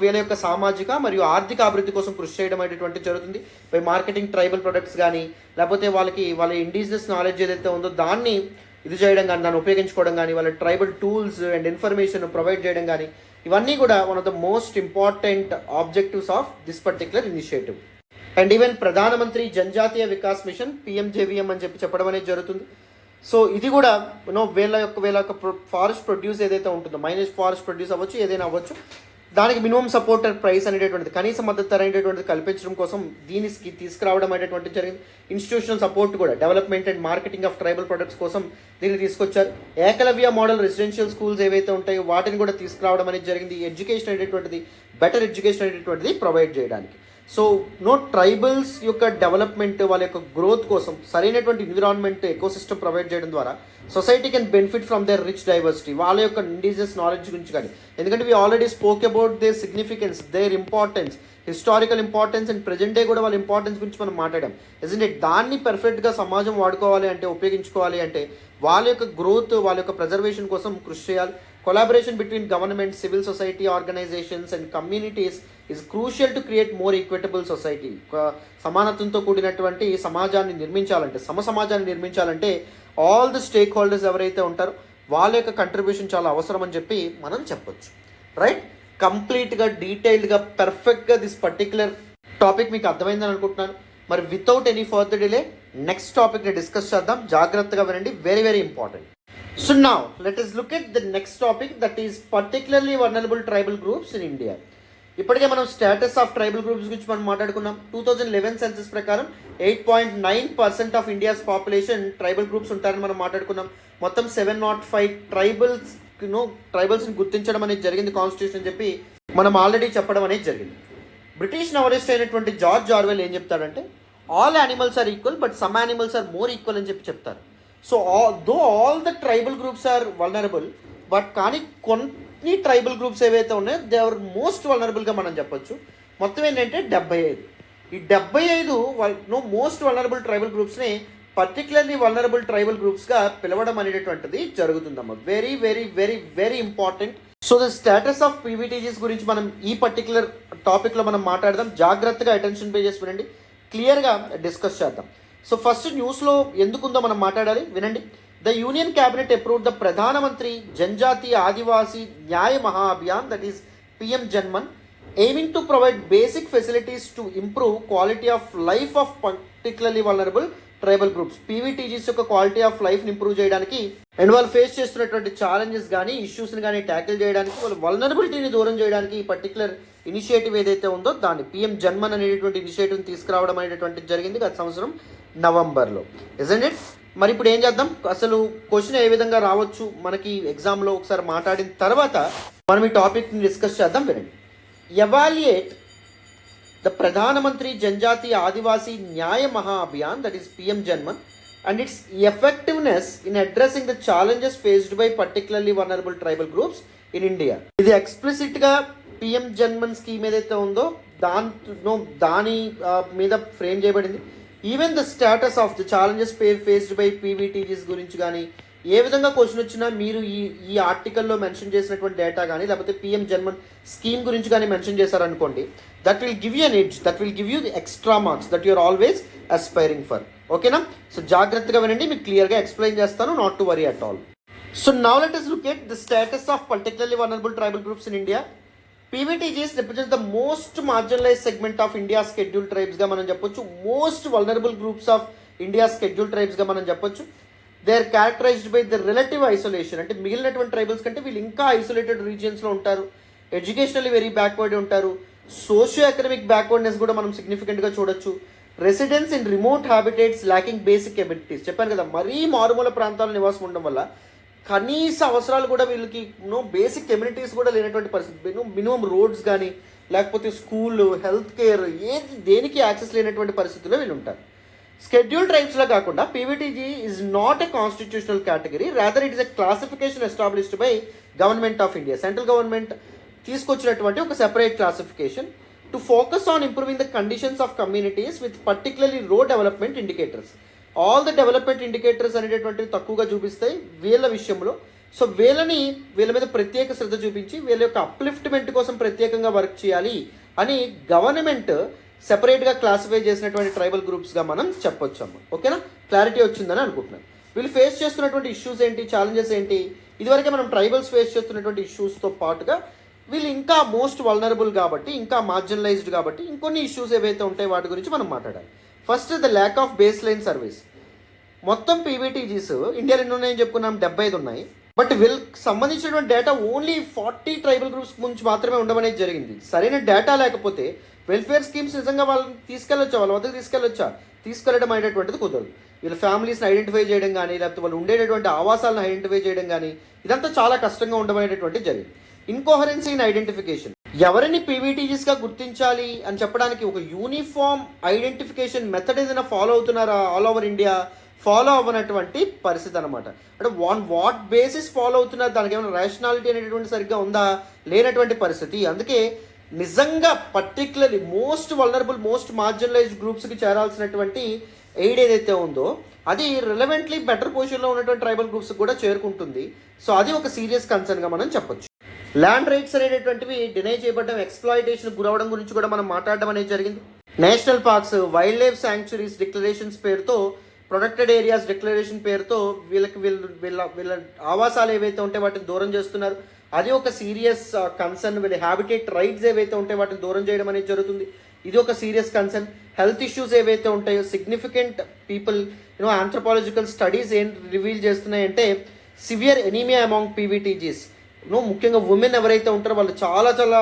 వీళ్ళ యొక్క సామాజిక మరియు ఆర్థిక అభివృద్ధి కోసం కృషి చేయడం అనేటువంటి జరుగుతుంది. బై మార్కెటింగ్ ట్రైబల్ ప్రొడక్ట్స్ కానీ లేకపోతే వాళ్ళ ఇండిజినస్ నాలెడ్జ్ ఏదైతే ఉందో దాన్ని ఇది చేయడం కానీ, దాన్ని ఉపయోగించుకోవడం కానీ, వాళ్ళ tribal tools and information provide చేయడం కానీ ఇవన్నీ కూడా one of the most important objectives of this particular initiative. And even ప్రధానమంత్రి జనజాతీయ వికాస్ మిషన్ PMJVM అని చెప్పడం అనేది జరుగుతుంది. సో ఇది కూడా వీళ్ళ యొక్క ఫారెస్ట్ ప్రొడ్యూస్ ఏదైతే ఉంటుందో, మైనస్ ఫారెస్ట్ ప్రొడ్యూస్ అవ్వచ్చు, ఏదైనా అవ్వచ్చు, దానికి మినిమం సపోర్ట్ ప్రైస్ అనేటటువంటిది, కనీస మద్దతు ధర అనేటువంటిది కల్పించడం కోసం దీనికి తీసుకురావడం అనేటువంటి జరిగింది. ఇన్స్టిట్యూషనల్ సపోర్ట్ కూడా development and marketing of tribal products కోసం దీన్ని తీసుకొచ్చారు. ఏకలవ్య మోడల్ రెసిడెన్షియల్ స్కూల్స్ ఏవైతే ఉంటాయో వాటిని కూడా తీసుకురావడం అనేది జరిగింది. ఎడ్యుకేషన్ అనేటువంటిది, బెటర్ ఎడ్యుకేషన్ అనేటువంటిది ప్రొవైడ్ చేయడానికి. సో ట్రైబల్స్ యొక్క డెవలప్మెంట్, వాళ్ళ యొక్క గ్రోత్ కోసం సరైనటువంటి ఎన్విరాన్మెంట్ ఎకోసిస్టమ్ ప్రొవైడ్ చేయడం ద్వారా society can benefit from their rich diversity. వాళ్ళ యొక్క ఇండిజినస్ నాలెడ్జ్ గురించి కానీ, ఎందుకంటే we already spoke about their significance, their importance, historical importance and present day కూడా వాళ్ళ ఇంపార్టెన్స్ గురించి మనం మాట్లాడాం. Isn't it? దాన్ని పర్ఫెక్ట్గా సమాజం వాడుకోవాలి అంటే, ఉపయోగించుకోవాలి అంటే వాళ్ళ యొక్క గ్రోత్, వాళ్ళ యొక్క ప్రిజర్వేషన్ కోసం కృషి చేయాలి. Collaboration between government, civil society organisations and communities is crucial to create more equitable society. సమానత్వంతో కూడినటువంటి సమాజాన్ని నిర్మించాలంటే, సమాజాన్ని నిర్మించాలంటే ఆల్ ది స్టేక్ హోల్డర్స్ ఎవరైతే ఉంటారో వాళ్ళ యొక్క కంట్రిబ్యూషన్ చాలా అవసరం అని చెప్పి మనం చెప్పొచ్చు. రైట్, కంప్లీట్గా డీటెయిల్డ్గా పర్ఫెక్ట్గా దిస్ పర్టికులర్ టాపిక్ మీకు అర్థమైందని అనుకుంటున్నాను. మరి without any further delay next టాపిక్ని డిస్కస్ చేద్దాం. జాగ్రత్తగా వినండి, very very important. So now let us look at the next topic, that is particularly vulnerable tribal groups in India. ఇప్పటికే మనం స్టేటస్ ఆఫ్ ట్రైబల్ గ్రూప్స్ గురించి మనం మాట్లాడుకున్నాం. 2011 సెన్సస్ ప్రకారం 8.9% of India's population tribal groups ఉంటారని మనం మాట్లాడుకున్నాం. మొత్తం 705 ట్రైబల్స్ని గుర్తించడం అనేది జరిగింది కాన్స్టిట్యూషన్ అని చెప్పి మనం ఆల్రెడీ చెప్పడం అనేది జరిగింది. బ్రిటిష్ నవలిస్ట్ అయినటువంటి జార్జ్ ఆర్వెల్ ఏం చెప్తాడంటే, all animals are equal but some animals are more equal అని చెప్పి చెప్తారు. So all the tribal groups are vulnerable, but కానీ కొన్ని ట్రైబల్ గ్రూప్స్ ఏవైతే ఉన్నాయో దే ఆర్ మోస్ట్ వల్నరబుల్గా మనం చెప్పొచ్చు. మొత్తం ఏంటంటే 75. ఈ 75 మోస్ట్ వల్నరబుల్ ట్రైబల్ గ్రూప్స్ని పర్టికులర్లీ వల్నరబుల్ ట్రైబల్ గ్రూప్స్గా పిలవడం అనేటటువంటిది జరుగుతుందమ్మా. Very very very very important. So the status of PVTGs గురించి మనం ఈ పర్టికులర్ టాపిక్లో మనం మాట్లాడదాం. జాగ్రత్తగా అటెన్షన్ పే చేసి వినండి, క్లియర్గా డిస్కస్ చేద్దాం. సో ఫస్ట్ న్యూస్లో ఎందుకుందో మనం మాట్లాడాలి, వినండి. The union cabinet approved the ప్రధానమంత్రి జనజాతీయ ఆదివాసీ న్యాయ మహా Abhiyan, that is PM JANMAN, aiming to provide basic facilities to improve quality of life of particularly vulnerable tribal groups. PVTGs యొక్క క్వాలిటీ ఆఫ్ లైఫ్ని ఇంప్రూవ్ చేయడానికి అండ్ వాళ్ళు ఫేస్ చేస్తున్నటువంటి ఛాలెంజెస్ కానీ ఇష్యూస్ని కానీ ట్యాకిల్ చేయడానికి, వాళ్ళ వల్నరబిలిటీని దూరం చేయడానికి ఈ పర్టికులర్ ఇనిషియేటివ్ ఏదైతే ఉందో దాన్ని పిఎం జన్మన్ అనేటువంటి ఇనిషియేటివ్ని తీసుకురావడం అనేటువంటిది జరిగింది గత సంవత్సరం నవంబర్లో. Isn't it? మరి ఇప్పుడు ఏం చేద్దాం, అసలు క్వశ్చన్ ఏ విధంగా రావచ్చు మనకి ఎగ్జామ్లో ఒకసారి మాట్లాడిన తర్వాత మనం ఈ టాపిక్ని డిస్కస్ చేద్దాం. వినండి. ఎవాల్యుయేట్ ద ప్రధానమంత్రి జనజాతీయ ఆదివాసీ న్యాయ మహా Abhiyan, that is PM JANMAN, and its effectiveness in addressing the challenges faced by particularly vulnerable tribal groups in India. ఇది ఎక్స్ప్లిసిట్గా పిఎం జన్మన్ స్కీమ్ ఏదైతే ఉందో దాని మీద ఫ్రేమ్ చేయబడింది. Even the status of the challenges faced by PVTGs గురించి కానీ ఏ విధంగా క్వశ్చన్ వచ్చినా మీరు ఈ ఆర్టికల్లో మెన్షన్ చేసినటువంటి డేటా కానీ లేకపోతే పిఎం జన్మన్ స్కీమ్ గురించి కానీ మెన్షన్ చేశారనుకోండి, that will give you an edge, that will give you the extra marks that you're always aspiring for. ఓకేనా? సో జాగ్రత్తగా వినండి, మీకు క్లియర్గా ఎక్స్ప్లెయిన్ చేస్తాను, not to worry at all. So now let us look at the status of particularly vulnerable tribal groups in India. PVTGs represent the most marginalized segment of India's scheduled tribes గా మనం చెప్పొచ్చు. Most vulnerable groups of India scheduled tribes గా మనం చెప్పొచ్చు. They are characterised by the relative isolation, అంటే మిగిలినటువంటి ట్రైబల్స్ కంటే వీళ్ళు ఇంకా ఐసోలేటెడ్ రీజియన్స్లో ఉంటారు. ఎడ్యుకేషనల్లీ వెరీ బ్యాక్వర్డ్ ఉంటారు. సోషియో ఎకనామిక్ బ్యాక్వర్డ్నెస్ కూడా మనం సిగ్నిఫికెంట్గా చూడొచ్చు. Residence in remote habitats lacking basic abilities, చెప్పాను కదా, మరీ మారుమూల ప్రాంతాల్లో నివాసం ఉండడం వల్ల కనీస అవసరాలు కూడా వీళ్ళకి బేసిక్ ఎమ్యూనిటీస్ కూడా లేనటువంటి పరిస్థితి. మినిమం రోడ్స్ కానీ లేకపోతే స్కూల్, హెల్త్ కేర్ దేనికి యాక్సెస్ లేనటువంటి పరిస్థితుల్లో వీళ్ళు ఉంటారు. షెడ్యూల్డ్ ట్రైబ్స్లో కాకుండా PVTG is not a constitutional category, rather it is a classification established by government of India. Central government తీసుకొచ్చినటువంటి ఒక separate classification to focus on improving the conditions of communities with particularly low development indicators. All the development indicators అనేటటువంటివి తక్కువగా చూపిస్తాయి వీళ్ళ విషయంలో. సో వీళ్ళ మీద ప్రత్యేక శ్రద్ధ చూపించి వీళ్ళ యొక్క అప్లిఫ్ట్మెంట్ కోసం ప్రత్యేకంగా వర్క్ చేయాలి అని గవర్నమెంట్ సెపరేట్గా క్లాసిఫై చేసినటువంటి ట్రైబల్ గ్రూప్స్గా మనం చెప్పొచ్చు అమ్మ. ఓకేనా? క్లారిటీ వచ్చిందని అనుకుంటున్నాను. వీళ్ళు ఫేస్ చేస్తున్నటువంటి ఇష్యూస్ ఏంటి, ఛాలెంజెస్ ఏంటి, ఇదివరకే మనం ట్రైబల్స్ ఫేస్ చేస్తున్నటువంటి ఇష్యూస్తో పాటుగా వీళ్ళు ఇంకా మోస్ట్ వల్నరబుల్ కాబట్టి, ఇంకా మార్జినలైజ్డ్ కాబట్టి ఇంకొన్ని ఇష్యూస్ ఏవైతే ఉంటాయి వాటి గురించి మనం మాట్లాడాలి. First the lack of base line service. మొత్తం పీవీటీజీస్ ఇండియాలో ఎన్ని ఉన్నాయని చెప్పుకున్నాం, 75 ఉన్నాయి. బట్ వీళ్ళకి సంబంధించినటువంటి డేటా ఓన్లీ 40 ట్రైబల్ గ్రూప్స్ గురించి మాత్రమే ఉండడం అనేది జరిగింది. సరైన డేటా లేకపోతే వెల్ఫేర్ స్కీమ్స్ నిజంగా వాళ్ళని తీసుకెళ్ళొచ్చా, వాళ్ళ వద్దకు తీసుకెళ్ళడం అనేటటువంటిది కుదరదు. వీళ్ళ ఫ్యామిలీస్ని ఐడెంటిఫై చేయడం కానీ లేకపోతే వాళ్ళు ఉండేటటువంటి ఆవాసాలను ఐడెంటిఫై చేయడం కానీ ఇదంతా చాలా కష్టంగా ఉండమనేటటువంటిది జరిగింది. ఇన్కోహరెన్సీ ఇన్ ఐడెంటిఫికేషన్, ఎవరిని పీవీటీజీస్గా గుర్తించాలి అని చెప్పడానికి ఒక యూనిఫామ్ ఐడెంటిఫికేషన్ మెథడ్ ఏదైనా ఫాలో అవుతున్నారా ఆల్ ఓవర్ ఇండియా? ఫాలో అవ్వనటువంటి పరిస్థితి అనమాట. అంటే వాట్ బేసిస్ ఫాలో అవుతున్నారు, దానికి ఏమైనా రేషనాలిటీ అనేటటువంటి సరిగ్గా ఉందా, లేనటువంటి పరిస్థితి. అందుకే నిజంగా particularly most vulnerable, most marginalised గ్రూప్స్కి చేరాల్సినటువంటి ఎయిడ్ ఏదైతే ఉందో అది రిలవెంట్లీ బెటర్ పొజిషన్లో ఉన్నటువంటి ట్రైబల్ గ్రూప్స్కి కూడా చేరుకుంటుంది. సో అది ఒక సీరియస్ కన్సర్న్గా మనం చెప్పొచ్చు. ల్యాండ్ రైట్స్ అనేటటువంటివి డినై చేయబడడం, ఎక్స్ప్లాయిటేషన్ గురవడం గురించి కూడా మనం మాట్లాడడం అనేది జరిగింది. National parks, wild life sanctuaries declarations పేరుతో, ప్రొటెక్టెడ్ ఏరియాస్ డిక్లరేషన్ పేరుతో వీళ్ళ ఆవాసాలు ఏవైతే ఉంటే వాటిని దూరం చేస్తున్నారు. అది ఒక సీరియస్ కన్సర్న్. వీళ్ళ హ్యాబిటేట్ రైట్స్ ఏవైతే ఉంటే వాటిని దూరం చేయడం అనేది జరుగుతుంది. ఇది ఒక సీరియస్ కన్సర్న్. హెల్త్ ఇష్యూస్ ఏవైతే ఉంటాయో సిగ్నిఫికెంట్ పీపుల్ ఆంథ్రోపాలజికల్ స్టడీస్ ఏం రివీల్ చేస్తున్నాయంటే సివియర్ ఎనీమియా అమాంగ్ పీవీటీజీస్. ముఖ్యంగా ఉమెన్ ఎవరైతే ఉంటారో వాళ్ళు చాలా చాలా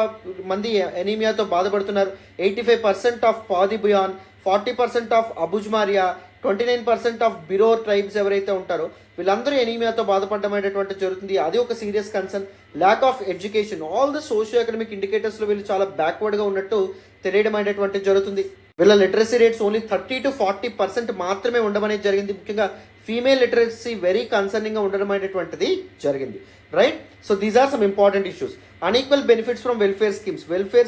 మంది ఎనీమియాతో బాధపడుతున్నారు. 85% of Paudi Bhuyan, 40% of Abujhmaria, 29% of Birhor tribes ఎవరైతే ఉంటారో వీళ్ళందరూ ఎనీమియాతో బాధపడడం అనేటువంటి జరుగుతుంది. అది ఒక serious concern. Lack of education, all the socio economic ఇండికేటర్స్లో వీళ్ళు చాలా బ్యాక్వర్డ్గా ఉన్నట్టు తెలియడం అనేటువంటి జరుగుతుంది. వీళ్ళ లిటరసీ రేట్స్ ఓన్లీ 30 to 40% మాత్రమే ఉండమనేది జరిగింది. ముఖ్యంగా ఫీమేల్ లిటరసీ వెరీ కన్సర్నింగ్గా ఉండడం అనేటువంటిది జరిగింది. Right. So these are some important issues. Unequal benefits from welfare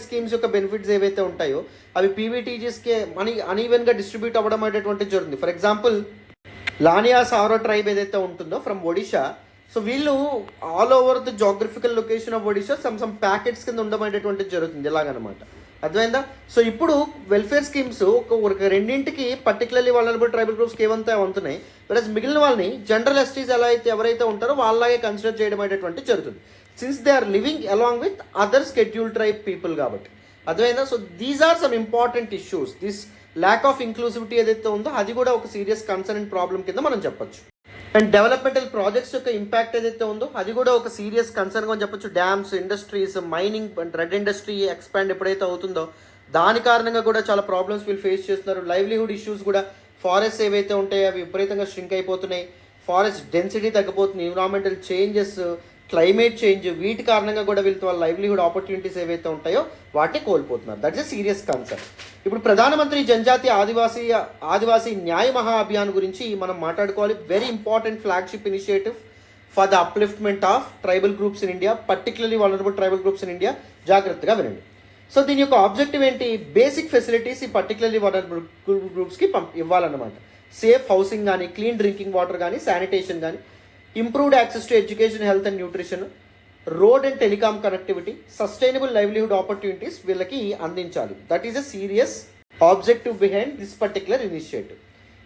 schemes యొక్క బెనిఫిట్స్ ఏవైతే ఉంటాయో అవి పీవీటీజీస్కి అన్ఈవెన్గా డిస్ట్రిబ్యూట్ అవ్వడం అనేటువంటిది జరుగుతుంది. For example Lanjia Saora tribe ఏదైతే ఉంటుందో ఫ్రమ్ ఒడిషా, సో వీళ్ళు all over the geographical location of Odisha some packets కింద ఉండమనేటువంటిది జరుగుతుంది. ఇలాగనమాట. అర్థమైందా? సో ఇప్పుడు వెల్ఫేర్ స్కీమ్స్ ఒక రెండింటికి పర్టికులర్లీ వల్నరబుల్ ట్రైబల్ గ్రూప్స్కి ఏవంతా ఉంటున్నాయి. ప్లస్ మిగిలిన వాళ్ళని జనరల్ ఎస్టీస్ ఎలా అయితే ఎవరైతే ఉంటారో వాళ్ళలాగే కన్సిడర్ చేయడం అనేటువంటి జరుగుతుంది. Since they are living along with other scheduled tribe people కాబట్టి. అర్థమైందా? So these are some important issues. This lack of inclusivity ఏదైతే ఉందో అది కూడా ఒక సీరియస్ కన్సర్న్ అండ్ ప్రాబ్లం కింద మనం చెప్పొచ్చు. అండ్ డెవలప్మెంటల్ ప్రాజెక్ట్స్ యొక్క ఇంపాక్ట్ ఏదైతే ఉందో అది కూడా ఒక సీరియస్ కన్సర్న్గా చెప్పొచ్చు. Dams, industries, mining and red industry expand ఎప్పుడైతే అవుతుందో దాని కారణంగా కూడా చాలా ప్రాబ్లమ్స్ వీళ్ళు ఫేస్ చేస్తున్నారు. లైవ్లీహుడ్ ఇష్యూస్ కూడా, ఫారెస్ట్ ఏవైతే ఉంటాయో అవి విపరీతంగా ష్రింక్ అయిపోతున్నాయి, ఫారెస్ట్ డెన్సిటీ తగ్గిపోతుంది, ఎన్విరాన్మెంటల్ చేంజెస్, క్లైమేట్ చేంజ్, వీటి కారణంగా కూడా వీళ్ళతో వాళ్ళ లైవ్లీహుడ్ ఆపర్చునిటీస్ ఏవైతే ఉంటాయో వాటిని కోల్పోతున్నారు. That's a serious concern. ఇప్పుడు ప్రధానమంత్రి జనజాతి ఆదివాసీ న్యాయ మహా అభియాన్ గురించి మనం మాట్లాడుకోవాలి. Very important flagship initiative for the upliftment of tribal groups in India, particularly vulnerable tribal groups in India. జాగ్రత్తగా వినండి. సో దీని యొక్క ఆబ్జెక్టివ్ ఏంటి? బేసిక్ ఫెసిలిటీస్ ఈ పర్టికులర్లీ వల్నరబుల్ గ్రూప్స్కి ఇవ్వాలన్నమాట. సేఫ్ హౌసింగ్ కానీ, క్లీన్ డ్రింకింగ్ వాటర్ కానీ, శానిటేషన్ కానీ, improved access to education, health and nutrition, road and telecom connectivity, sustainable livelihood opportunities వీళ్ళకి అందించాలి. That is a serious objective behind this particular initiative.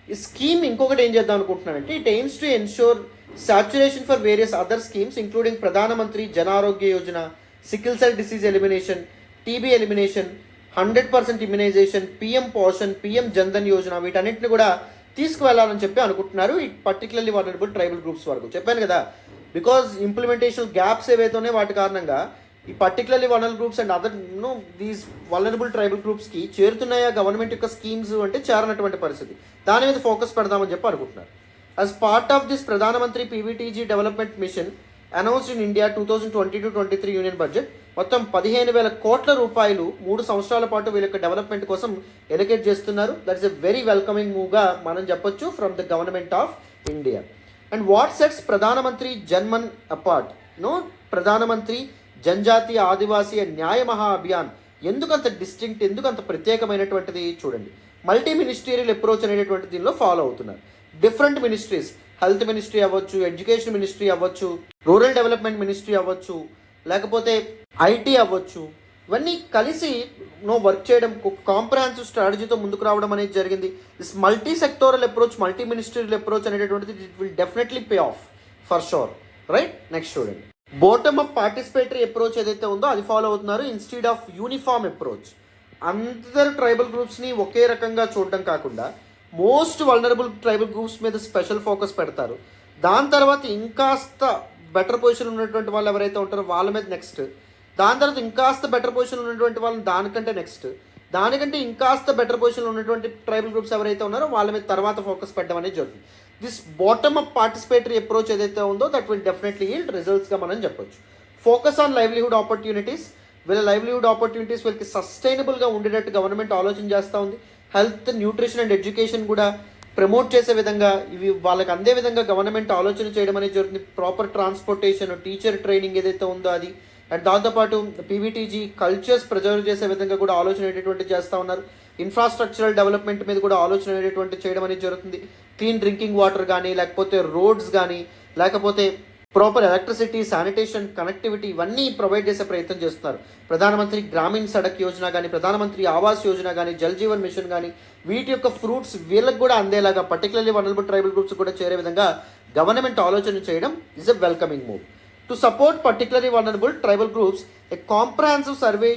ఈ స్కీమ్ ఇంకొకటి ఏం చేద్దాం అనుకుంటున్నానంటే it aims to ensure saturation for various other schemes including Pradhan Mantri Jan Arogya Yojana, sickle cell disease elimination, TB elimination, 100% immunisation, PM Poshan, PM Jan Dhan Yojana, వీటన్నిటిని కూడా తీసుకువెళ్ళాలని చెప్పి అనుకుంటున్నారు. ఈ పర్టికులర్లీ వల్నరబుల్ ట్రైబల్ గ్రూప్స్ వరకు చెప్పాను కదా. బికాజ్ ఇంప్లిమెంటేషన్ గ్యాప్స్ ఏవైతే ఉన్నాయో వాటి కారణంగా ఈ particularly vulnerable groups and other these vulnerable tribal గ్రూప్స్కి చేరుతున్నాయా గవర్నమెంట్ యొక్క స్కీమ్స్ అంటే చేరనటువంటి పరిస్థితి. దాని మీద ఫోకస్ పెడదామని చెప్పి అనుకుంటున్నారు. As part of this Pradhan Mantri PVTG development mission announced in India 2022-23 union budget మొత్తం 15,000 కోట్ల రూపాయలు 3 సంవత్సరాల పాటు వీళ్ళ యొక్క డెవలప్మెంట్ కోసం ఎలకేట్ చేస్తున్నారు. That is a very welcoming మూవ్గా మనం చెప్పొచ్చు from the government of India. And what sets Pradhan Mantri Janman apart? ప్రధానమంత్రి జనజాతీయ ఆదివాసీ న్యాయ మహా అభియాన్ ఎందుకంత డిస్టింక్ట్, ఎందుకంత ప్రత్యేకమైనటువంటిది చూడండి. మల్టీ మినిస్టీరియల్ అప్రోచ్ అనేటువంటి దీనిలో ఫాలో అవుతున్నారు. డిఫరెంట్ మినిస్ట్రీస్, హెల్త్ మినిస్ట్రీ అవ్వచ్చు, ఎడ్యుకేషన్ మినిస్ట్రీ అవ్వచ్చు, రూరల్ డెవలప్మెంట్ మినిస్ట్రీ అవ్వచ్చు, లేకపోతే ఐటీ అవ్వచ్చు, ఇవన్నీ కలిసి వర్క్ చేయడం, కాంప్రహెన్సివ్ స్ట్రాటజీతో ముందుకు రావడం అనేది జరిగింది. This multi sectoral approach, multi ministerial approach అనేటటువంటిది it will definitely pay off for sure. Right. Next చూడండి. బాటమ్ అప్ పార్టిసిపేటరీ అప్రోచ్ ఏదైతే ఉందో అది ఫాలో అవుతున్నారు ఇన్స్టెడ్ ఆఫ్ యూనిఫామ్ అప్రోచ్. అందరు ట్రైబల్ గ్రూప్స్ని ఒకే రకంగా చూడడం కాకుండా మోస్ట్ వల్నరబుల్ ట్రైబల్ గ్రూప్స్ మీద స్పెషల్ ఫోకస్ పెడతారు. దాని తర్వాత ఇంకాస్త బెటర్ పొజిషన్ ఉన్నటువంటి వాళ్ళు ఎవరైతే ఉంటారో వాళ్ళ మీద నెక్స్ట్, దాని తర్వాత ఇంకాస్త బెటర్ పొజిషన్ ఉన్నటువంటి వాళ్ళని దానికంటే నెక్స్ట్, దానికంటే ఇంకాస్త బెటర్ పొజిషన్లో ఉన్నటువంటి ట్రైబల్ గ్రూప్స్ ఎవరైతే ఉన్నారో వాళ్ళ మీద తర్వాత ఫోకస్ పెట్టడం అనేది జరుగుతుంది. This bottom up participatory approach ఏదైతే ఉందో దట్ విల్ డెఫినెట్లీ ఈల్డ్ రిజల్ట్స్గా మనం చెప్పొచ్చు. ఫోకస్ ఆన్ లైవ్లీహుడ్ ఆపర్చునిటీస్, వీళ్ళ లైవ్లీహుడ్ ఆపర్చునిటీస్ వీళ్ళకి సస్టైనబుల్గా ఉండేటట్టు గవర్నమెంట్ ఆలోచన చేస్తూ ఉంది. హెల్త్, న్యూట్రిషన్ అండ్ ఎడ్యుకేషన్ కూడా ప్రమోట్ చేసే విధంగా ఇవి వాళ్ళకి అందే విధంగా గవర్నమెంట్ ఆలోచన చేయడం అనేది జరుగుతుంది. ప్రాపర్ ట్రాన్స్పోర్టేషన్, టీచర్ ట్రైనింగ్ ఏదైతే ఉందో అది, అండ్ దాంతోపాటు పీవీటీజీ కల్చర్స్ ప్రిజర్వ్ చేసే విధంగా కూడా ఆలోచన అనేటువంటి చేస్తూ ఉన్నారు. ఇన్ఫ్రాస్ట్రక్చరల్ డెవలప్మెంట్ మీద కూడా ఆలోచన అనేటువంటి చేయడం అనేది జరుగుతుంది. క్లీన్ డ్రింకింగ్ వాటర్ కానీ, లేకపోతే రోడ్స్ కానీ, లేకపోతే ప్రాపర్ ఎలక్ట్రిసిటీ, శానిటేషన్, కనెక్టివిటీ ఇవన్నీ ప్రొవైడ్ చేసే ప్రయత్నం చేస్తున్నారు. ప్రధానమంత్రి గ్రామీణ సడక్ యోజన కానీ, ప్రధానమంత్రి ఆవాస్ యోజన కానీ, జల్ జీవన్ మిషన్ కానీ వీటి యొక్క ఫ్రూట్స్ వీళ్ళకి కూడా అందేలాగా పర్టికులర్లీ వల్నరబుల్ ట్రైబల్ గ్రూప్స్ కూడా చేరే విధంగా గవర్నమెంట్ ఆలోచన చేయడం is a welcoming move. To support particularly vulnerable tribal groups, A comprehensive survey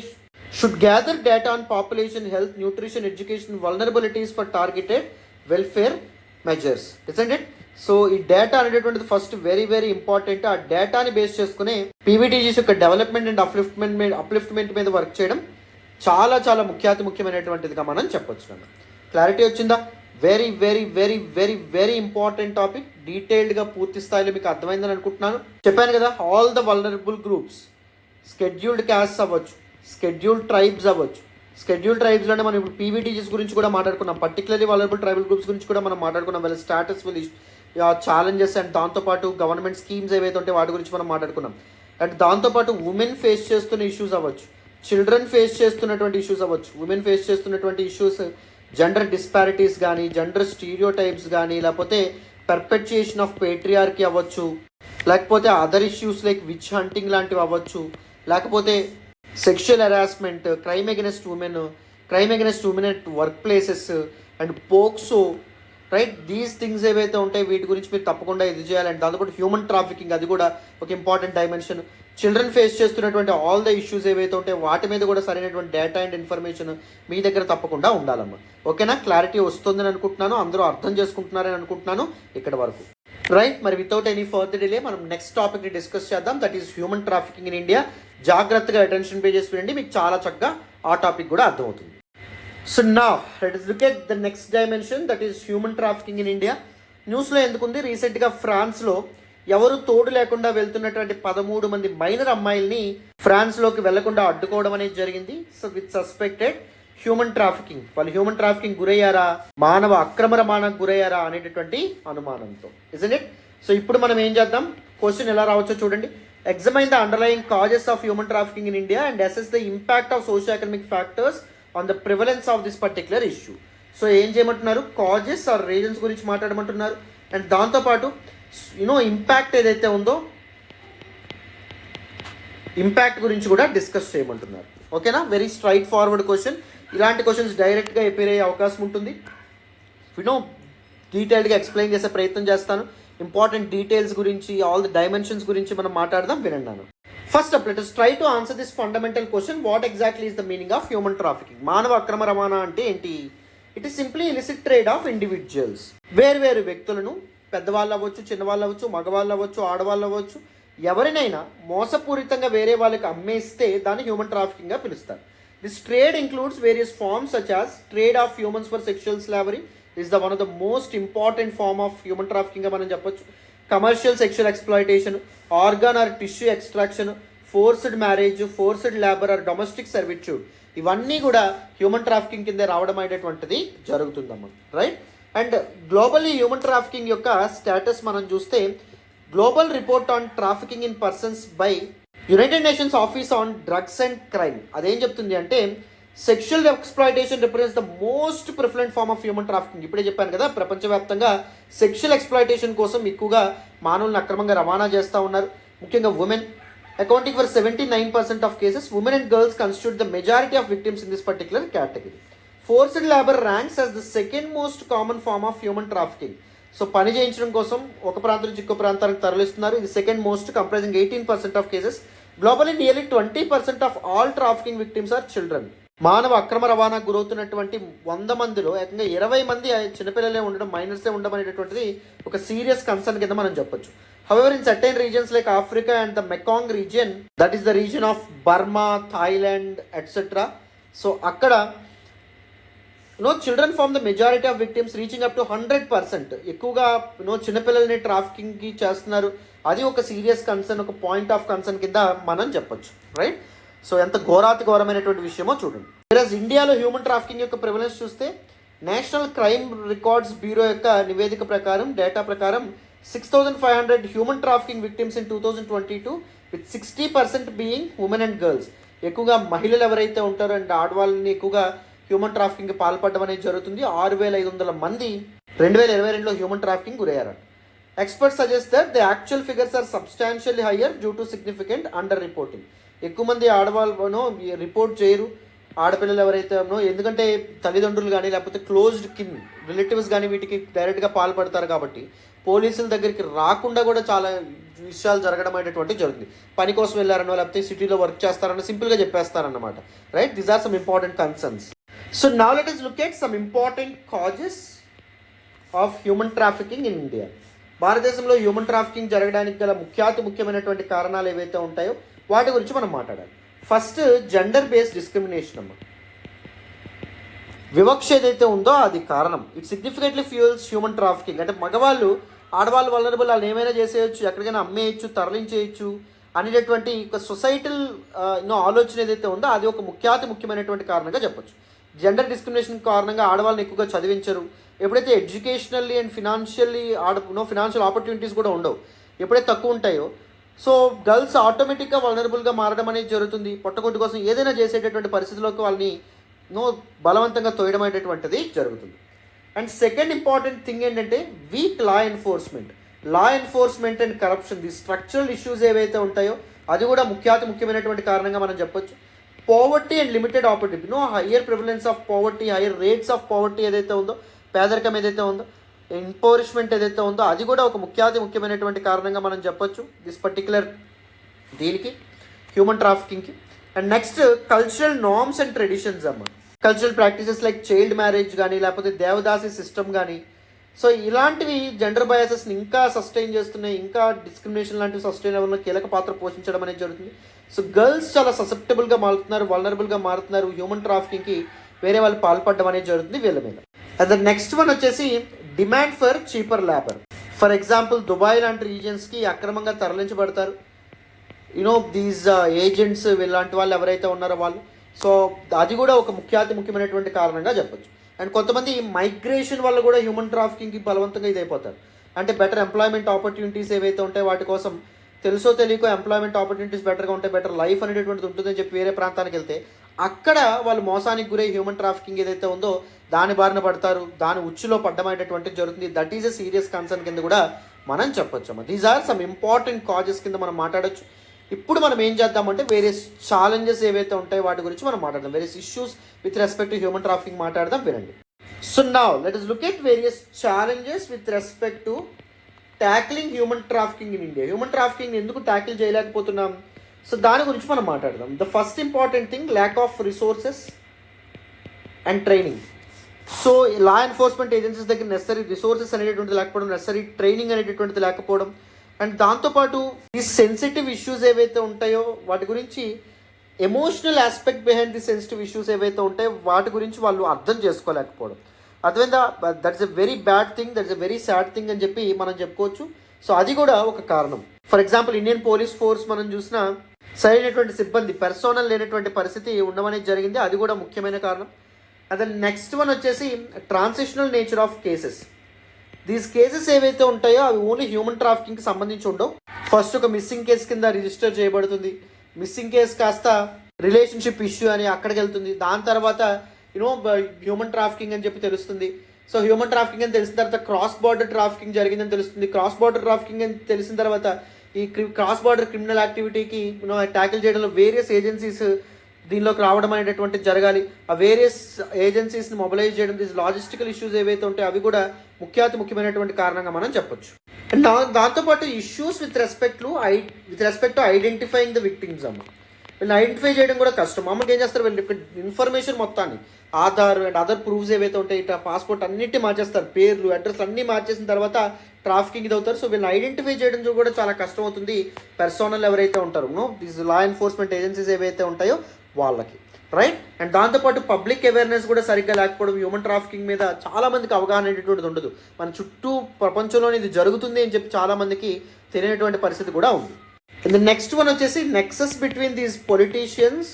should gather data on population health nutrition education vulnerabilities for targeted welfare measures, isn't it? So ఈ డేటా అనేటటువంటిది ఫస్ట్ వెరీ ఇంపార్టెంట్. ఆ డేటాని బేస్ చేసుకునే పీవీటీజీస్ యొక్క డెవలప్మెంట్ అండ్ అప్లిఫ్ట్మెంట్ మీద వర్క్ చేయడం చాలా ముఖ్యమైనటువంటిదిగా మనం చెప్పొచ్చు. క్లారిటీ వచ్చిందా? Very important topic. డీటెయిల్డ్గా పూర్తి స్థాయిలో మీకు అర్థమైందని అనుకుంటున్నాను. చెప్పాను కదా, all the vulnerable groups, scheduled castes అవ్వచ్చు, స్కెడ్యూల్డ్ ట్రైబ్స్ అవ్వచ్చు. స్కెడ్యూల్డ్ ట్రైబ్స్లోనే మనం ఇప్పుడు పీవీటీజీస్ గురించి కూడా మాట్లాడుకున్నాం. పర్టికులర్లీ వల్నరబుల్ ట్రైబల్ గ్రూప్స్ గురించి కూడా మనం మాట్లాడుకున్నాం. వీళ్ళ స్టాటస్, వీళ్ళ ఛాలెంజెస్ అండ్ దాంతోపాటు గవర్నమెంట్ స్కీమ్స్ ఏవైతే ఉంటే వాటి గురించి మనం మాట్లాడుకున్నాం. అండ్ దాంతోపాటు ఉమెన్ ఫేస్ చేస్తున్న ఇష్యూస్ అవ్వచ్చు, చిల్డ్రన్ ఫేస్ చేస్తున్నటువంటి ఇష్యూస్ అవ్వచ్చు, ఉమెన్ ఫేస్ చేస్తున్నటువంటి ఇష్యూస్, జెండర్ డిస్పారిటీస్ కానీ, జెండర్ స్టీరియోటైప్స్ కానీ, లేకపోతే పర్పెచుయేషన్ ఆఫ్ పేట్రియార్కీ అవ్వచ్చు, లేకపోతే other issues like which hunting లాంటివి అవ్వచ్చు, లేకపోతే sexual harassment, crime against women at work places and POCSO, right? These things ఏవైతే ఉంటాయి వీటి గురించి మీరు తప్పకుండా ఇది చేయాలి. అండ్ దాంతోపాటు హ్యూమన్ ట్రాఫికింగ్, అది కూడా ఒక ఇంపార్టెంట్ డైమెన్షన్. చిల్డ్రన్ ఫేస్ చేస్తున్నటువంటి ఆల్ ద ఇష్యూస్ ఏవైతే ఉంటాయి వాటి మీద కూడా సరైనటువంటి డేటా అండ్ ఇన్ఫర్మేషన్ మీ దగ్గర తప్పకుండా ఉండాలమ్మా. ఓకేనా? క్లారిటీ వస్తుందని అనుకుంటున్నాను, అందరూ అర్థం చేసుకుంటున్నారని అనుకుంటున్నాను ఇక్కడ వరకు, రైట్? మరి వితౌట్ ఎనీ ఫర్దర్ డిలే మనం నెక్స్ట్ టాపిక్ని డిస్కస్ చేద్దాం. That is human trafficking in India. జాగ్రత్తగా అటెన్షన్ పే చేసి వినండి, మీకు చాలా చక్కగా ఆ టాపిక్ కూడా అర్థమవుతుంది. సో నా let us look at the next dimension, that is human trafficking in India. న్యూస్లో ఎందుకుంది, రీసెంట్గా ఫ్రాన్స్లో ఎవరు తోడు లేకుండా వెళ్తున్నటువంటి 13 మంది మైనర్ అమ్మాయిల్ని ఫ్రాన్స్లోకి వెళ్లకుండా అడ్డుకోవడం అనేది జరిగింది. So with suspected human trafficking, వాళ్ళు హ్యూమన్ ట్రాఫికింగ్ గురయ్యారా, మానవ అక్రమ రవాణాకు గురయ్యారా అనేటటువంటి అనుమానంతో, ఇజంట్ ఇట్? సో ఇప్పుడు మనం ఏం చేద్దాం, క్వశ్చన్ ఎలా రావచ్చో చూడండి. ఎగ్జామైన్ the underlying causes of human trafficking in India and assess the impact of socio economic factors on the prevalence of this particular issue. So ఏం చేయమంటున్నారు, కాజెస్ ఆర్ రీజన్స్ గురించి మాట్లాడమంటున్నారు. అండ్ దాంతోపాటు ఇంపాక్ట్ ఏదైతే ఉందో ఇంపాక్ట్ గురించి కూడా డిస్కస్ చేయమంటున్నారు. ఓకేనా? Very straight forward question. ఇలాంటి క్వశ్చన్స్ డైరెక్ట్గా అపీర్ అయ్యే అవకాశం ఉంటుంది. డీటెయిల్డ్గా ఎక్స్ప్లెయిన్ చేసే ప్రయత్నం చేస్తాను. ఇంపార్టెంట్ డీటెయిల్స్ గురించి, ఆల్ ది డైమెన్షన్స్ గురించి మనం మాట్లాడదాం, వినండి. First up let us try to answer this fundamental question. What exactly is the meaning of human trafficking? మానవ అక్రమ రవాణా అంటే ఏంటి? It is simply illicit trade of individuals. వేరు వ్యక్తులను, పెద్దవాళ్ళు అవ్వచ్చు, చిన్నవాళ్ళు అవ్వచ్చు, మగవాళ్ళు అవ్వచ్చు, ఆడవాళ్ళు అవ్వచ్చు, ఎవరినైనా మోసపూరితంగా వేరే వాళ్ళకి అమ్మేస్తే దాన్ని హ్యూమన్ ట్రాఫికింగ్గా పిలుస్తారు. This trade includes various forms such as trade of humans for sexual slavery is the one of the most important form of human ట్రాఫికింగ్గా మనం చెప్పొచ్చు. Commercial sexual exploitation, organ or tissue extraction, forced marriage, forced labour or domestic servitude, ఇవన్నీ కూడా హ్యూమన్ ట్రాఫికింగ్ కింద రావడం అనేటటువంటిది జరుగుతుందమ్మా, right? And globally human trafficking యొక్క స్టేటస్ మనం చూస్తే, global report on trafficking in persons by United nations office on drugs and crime అదేం చెప్తుంది అంటే, sexual exploitation represents the most preferent form of human trafficking. ఇప్పుడే చెప్పాను కదా, ప్రపంచవ్యాప్తంగా సెక్షువల్ ఎక్స్ప్లాయిటేషన్ కోసం ఎక్కువగా మానవులను అక్రమంగా రవాణా చేస్తూ ఉన్నారు, ముఖ్యంగా women. Accounting for 79% of cases, women and girls constitute the majority of victims in this particular category. Forced labour ranks as the second most common form of human trafficking. So పని చేయించడం కోసం ఒక ప్రాంతం నుంచి ఇంకో ప్రాంతానికి తరలిస్తున్నారు. ఇది second most, comprising 18% of cases. Globally nearly 20% of all trafficking victims are children. మానవ అక్రమ రవాణాకు గురవుతున్నటువంటి 100 మందిలో ఏకంగా 20 మంది చిన్నపిల్లలే ఉండడం, మైనర్సే ఉండడం అనేటటువంటిది ఒక సీరియస్ కన్సర్న్ కింద మనం చెప్పొచ్చు. However, in certain regions like Africa and the Mekong region, that is the region of Burma, Thailand, etc. So, akkada, children form the majority of victims, reaching up to 100%. ఎక్కువగా చిన్నపిల్లల్ని ట్రాఫికింగ్ కి చేస్తున్నారు. అది ఒక సీరియస్ కన్సర్న్, ఒక పాయింట్ ఆఫ్ కన్సర్న్ కింద మనం చెప్పొచ్చు, రైట్? సో ఎంత ఘోరాతిఘోరమైనటువంటి విషయమో చూడండి. ఈరోజు ఇండియాలో హ్యూమన్ ట్రాఫికింగ్ యొక్క ప్రివలెన్స్ చూస్తే, నేషనల్ క్రైమ్ రికార్డ్స్ బ్యూరో యొక్క నివేదిక ప్రకారం, డేటా ప్రకారం 6,500 human trafficking victims in 2022 with 60% being women and girls. ఎక్కువగా మహిళలు ఎవరైతే ఉంటారో అండ్ ఆడవాళ్ళని ఎక్కువగా హ్యూమన్ ట్రాఫికింగ్ పాల్పడడం అనేది జరుగుతుంది. 6,500 మంది 2022లో హ్యూమన్ ట్రాఫికింగ్ గురయ్యారు. Experts suggest that the actual figures are substantially higher due to significant under reporting. ఎక్కువ మంది ఆడవాళ్ళను రిపోర్ట్ చేయరు, ఆడపిల్లలు ఎవరైతే ఉన్నో, ఎందుకంటే తల్లిదండ్రులు కానీ లేకపోతే క్లోజ్డ్ రిలేటివ్స్ కానీ వీటికి డైరెక్ట్గా పాల్పడతారు కాబట్టి పోలీసుల దగ్గరికి రాకుండా కూడా చాలా విషయాలు జరగడం అనేటువంటిది జరుగుతుంది. పని కోసం వెళ్ళారనో లేకపోతే సిటీలో వర్క్ చేస్తారనో సింపుల్గా చెప్పేస్తారన్నమాట. Right, these are some important concerns. So now let us look at some important causes of human trafficking in India. భారతదేశంలో హ్యూమన్ ట్రాఫికింగ్ జరగడానికి గల ముఖ్యమైనటువంటి కారణాలు ఏవైతే ఉంటాయో వాటి గురించి మనం మాట్లాడాలి. ఫస్ట్, జెండర్ బేస్డ్ డిస్క్రిమినేషన్ అమ్మ. వివక్ష ఏదైతే ఉందో అది కారణం. It significantly fuels human trafficking. అంటే మగవాళ్ళు ఆడవాళ్ళు వల్నరబుల్, వాళ్ళు ఏమైనా చేసేయచ్చు, ఎక్కడికైనా అమ్మేయచ్చు, తరలించేయచ్చు అనేటటువంటి ఒక సొసైటల్ ఆలోచన ఏదైతే ఉందో అది ఒక ముఖ్యమైనటువంటి కారణంగా చెప్పొచ్చు. జెండర్ డిస్క్రిమినేషన్ కారణంగా ఆడవాళ్ళని ఎక్కువగా చదివించరు. ఎప్పుడైతే educationally and financially financial opportunities కూడా ఉండవు, ఎప్పుడైతే తక్కువ ఉంటాయో, సో గర్ల్స్ ఆటోమేటిక్గా వల్నరబుల్గా మారడం అనేది జరుగుతుంది. పొట్టకొట్టు కోసం ఏదైనా చేసేటటువంటి పరిస్థితుల్లోకి వాళ్ళని బలవంతంగా తోయడం అనేటటువంటిది జరుగుతుంది. అండ్ సెకండ్ ఇంపార్టెంట్ థింగ్ ఏంటంటే week law enforcement and corruption. The structural issues ఏవైతే ఉంటాయో అది కూడా ముఖ్యమైనటువంటి కారణంగా మనం చెప్పొచ్చు. Poverty and limited opportunity, higher prevalence of poverty, higher rates of poverty ఏదైతే ఉందో, పేదరికం ఏదైతే ఉందో, ఎంపవర్మెంట్ ఏదైతే ఉందో అది కూడా ఒక ముఖ్యమైనటువంటి కారణంగా మనం చెప్పొచ్చు దిస్ పర్టికులర్ దీనికి, హ్యూమన్ ట్రాఫికింగ్కి. And next, cultural norms and traditions అమ్మ. Cultural practices like child marriage కానీ లేకపోతే దేవదాసి సిస్టమ్ కానీ, సో ఇలాంటివి జెండర్ బయాసెస్ని ఇంకా సస్టైన్ చేస్తున్నాయి, ఇంకా డిస్క్రిమినేషన్ లాంటివి సస్టైన్ అవ్వడంలో కీలక పాత్ర పోషించడం అనేది జరుగుతుంది. సో గర్ల్స్ చాలా ససెప్టబుల్గా మారుతున్నారు, వల్నరబుల్గా మారుతున్నారు హ్యూమన్ ట్రాఫికింగ్కి, వేరే వాళ్ళు పాల్పడడం అనేది జరుగుతుంది వీళ్ళ మీద. అండ్ ద నెక్స్ట్ వన్ వచ్చేసి demand for cheaper labour. For example Dubai లాంటి రీజన్స్కి అక్రమంగా తరలించబడతారు దీస్ ఏజెంట్స్, వీళ్ళంటి వాళ్ళు ఎవరైతే ఉన్నారో వాళ్ళు. సో అది కూడా ఒక ముఖ్యమైనటువంటి కారణంగా చెప్పొచ్చు. అండ్ కొంతమంది మైగ్రేషన్ వల్ల కూడా హ్యూమన్ ట్రాఫికింగ్కి బలవంతంగా ఇదైపోతారు. అంటే బెటర్ ఎంప్లాయ్మెంట్ ఆపర్చునిటీస్ ఏవైతే ఉంటాయో వాటి కోసం తెలుసో తెలియకో ఎంప్లాయ్మెంట్ ఆపర్చునిటీస్ బెటర్గా ఉంటాయి, బెటర్ లైఫ్ అనేటటువంటిది ఉంటుందని చెప్పి వేరే ప్రాంతానికి వెళ్తే అక్కడ వాళ్ళు మోసానికి గురై హ్యూమన్ ట్రాఫికింగ్ ఏదైతే ఉందో దాని బారిన పడతారు, దాని ఉచ్చులో పడ్డమనేటువంటిది జరుగుతుంది. That is a serious concern కింద కూడా మనం చెప్పొచ్చు. These are some important causes కింద మనం మాట్లాడచ్చు. ఇప్పుడు మనం ఏం చేద్దామంటే వేరియస్ ఛాలెంజెస్ ఏవైతే ఉంటాయో వాటి గురించి మనం మాట్లాడదాం, various issues with respect to human trafficking మాట్లాడదాం, వినండి. So now let us look at various challenges with respect to tackling human trafficking in India. Human trafficking ఎందుకు ట్యాకిల్ చేయలేకపోతున్నాం, సో దాని గురించి మనం మాట్లాడదాం. The first important thing, lack of resources and training. So law enforcement agencies దగ్గర నెసరీ రిసోర్సెస్ అనేటువంటిది లేకపోవడం, నెసరీ ట్రైనింగ్ అనేటటువంటిది లేకపోవడం, అండ్ దాంతోపాటు ఈ సెన్సిటివ్ ఇష్యూస్ ఏవైతే ఉంటాయో వాటి గురించి emotional aspect behind the sensitive issues ఏవైతే ఉంటాయో వాటి గురించి వాళ్ళు అర్థం చేసుకోలేకపోవడం. అర్థమైందా? That's a very bad thing, that's a very sad thing అని చెప్పి మనం చెప్పుకోవచ్చు. సో అది కూడా ఒక కారణం. For example Indian police force మనం చూసినా సరైనటువంటి సిబ్బంది, పర్సోనల్ లేనటువంటి పరిస్థితి ఉండమనేది జరిగింది, అది కూడా ముఖ్యమైన కారణం. అదే నెక్స్ట్ వన్ వచ్చేసి transitional nature of cases. These cases ఏవైతే ఉంటాయో అవి ఓన్లీ హ్యూమన్ ట్రాఫికింగ్కి సంబంధించి ఉండవు. ఫస్ట్ ఒక మిస్సింగ్ కేసు కింద రిజిస్టర్ చేయబడుతుంది, మిస్సింగ్ కేసు కాస్త రిలేషన్షిప్ ఇష్యూ అని అక్కడికి వెళ్తుంది, దాని తర్వాత హ్యూమన్ ట్రాఫికింగ్ అని చెప్పి తెలుస్తుంది. సో హ్యూమన్ ట్రాఫికింగ్ అని తెలిసిన తర్వాత క్రాస్ బార్డర్ ట్రాఫికింగ్ జరిగిందని తెలుస్తుంది. క్రాస్ బార్డర్ ట్రాఫికింగ్ అని తెలిసిన తర్వాత ఈ క్రాస్ బార్డర్ క్రిమినల్ యాక్టివిటీకి ట్యాకిల్ చేయడంలో వేరియస్ ఏజెన్సీస్ దీనిలోకి రావడం అనేటటువంటిది జరగాలి. ఆ వేరియస్ ఏజెన్సీస్ని మొబిలైజ్ చేయడం, దీస్ లాజిస్టికల్ ఇష్యూస్ ఏవైతే ఉంటాయో అవి కూడా ముఖ్యమైనటువంటి కారణంగా మనం చెప్పొచ్చు. అండ్ దాంతోపాటు issues with respect to identifying the victims అమ్మ. వీళ్ళని ఐడెంటిఫై చేయడం కూడా కష్టం. మామూలుగా ఏం చేస్తారు, వీళ్ళు ఇన్ఫర్మేషన్ మొత్తాన్ని, ఆధార్ అండ్ అదర్ ప్రూఫ్స్ ఏవైతే ఉంటాయి, ఇట్లా పాస్పోర్ట్ అన్నిటి మార్చేస్తారు, పేర్లు అడ్రస్ అన్నీ మార్చేసిన తర్వాత ట్రాఫికింగ్ ఇది అవుతారు. సో వీళ్ళని ఐడెంటిఫై చేయడం కూడా చాలా కష్టం అవుతుంది పర్సోనల్ ఎవరైతే ఉంటారో, దీస్ లా ఎన్ఫోర్స్మెంట్ ఏజెన్సీస్ ఏవైతే ఉంటాయో వాళ్ళకి, రైట్. అండ్ దాంతోపాటు పబ్లిక్ అవేర్నెస్ కూడా సరిగ్గా లేకపోవడం, హ్యూమన్ ట్రాఫికింగ్ మీద చాలామందికి అవగాహన అనేటువంటిది ఉండదు. మన చుట్టూ ప్రపంచంలోనే ఇది జరుగుతుంది అని చెప్పి చాలామందికి తెలియనటువంటి పరిస్థితి కూడా ఉంది. అండ్ నెక్స్ట్ వన్ వచ్చేసి Nexus between these politicians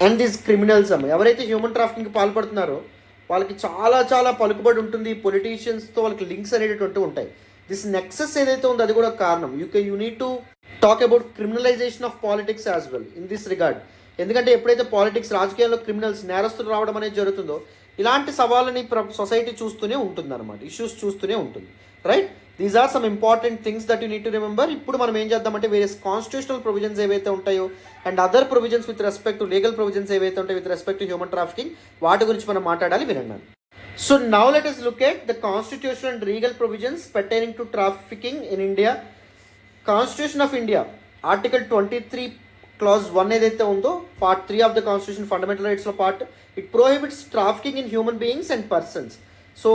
and these criminals అమ్మ. ఎవరైతే హ్యూమన్ ట్రాఫికింగ్కి పాల్పడుతున్నారో వాళ్ళకి చాలా పలుకుబడి ఉంటుంది, పొలిటీషియన్స్తో వాళ్ళకి లింక్స్ అనేటటువంటి ఉంటాయి. దిస్ నెక్సస్ ఏదైతే ఉందో అది కూడా కారణం. You need to talk about criminalization of politics as well in this regard. ఎందుకంటే ఎప్పుడైతే పాలిటిక్స్, రాజకీయాల్లో క్రిమినల్స్, నేరస్తులు రావడం అనేది జరుగుతుందో ఇలాంటి సవాళ్ళని సొసైటీ చూస్తూనే ఉంటుంది అనమాట, ఇష్యూస్ చూస్తూనే ఉంటుంది, right. These are some important things that you need to remember. ఇప్పుడు మనం ఏం చేద్దామంటే వేరియస్ కాన్స్టిట్యూషనల్ ప్రొవిజన్స్ ఏవైతే ఉంటాయో and other provisions with respect to legal provisions ఏవైతే ఉంటాయో with respect to human trafficking, వాటి గురించి మనం మాట్లాడాలి. వినండి. So now let us look at the constitutional and legal provisions pertaining to trafficking in India. Constitution of India, Article 23 Clause 1 ఏదైతే ఉందో, Part 3 of the Constitution, Fundamental Rights లో part, it prohibits trafficking in human beings and persons. So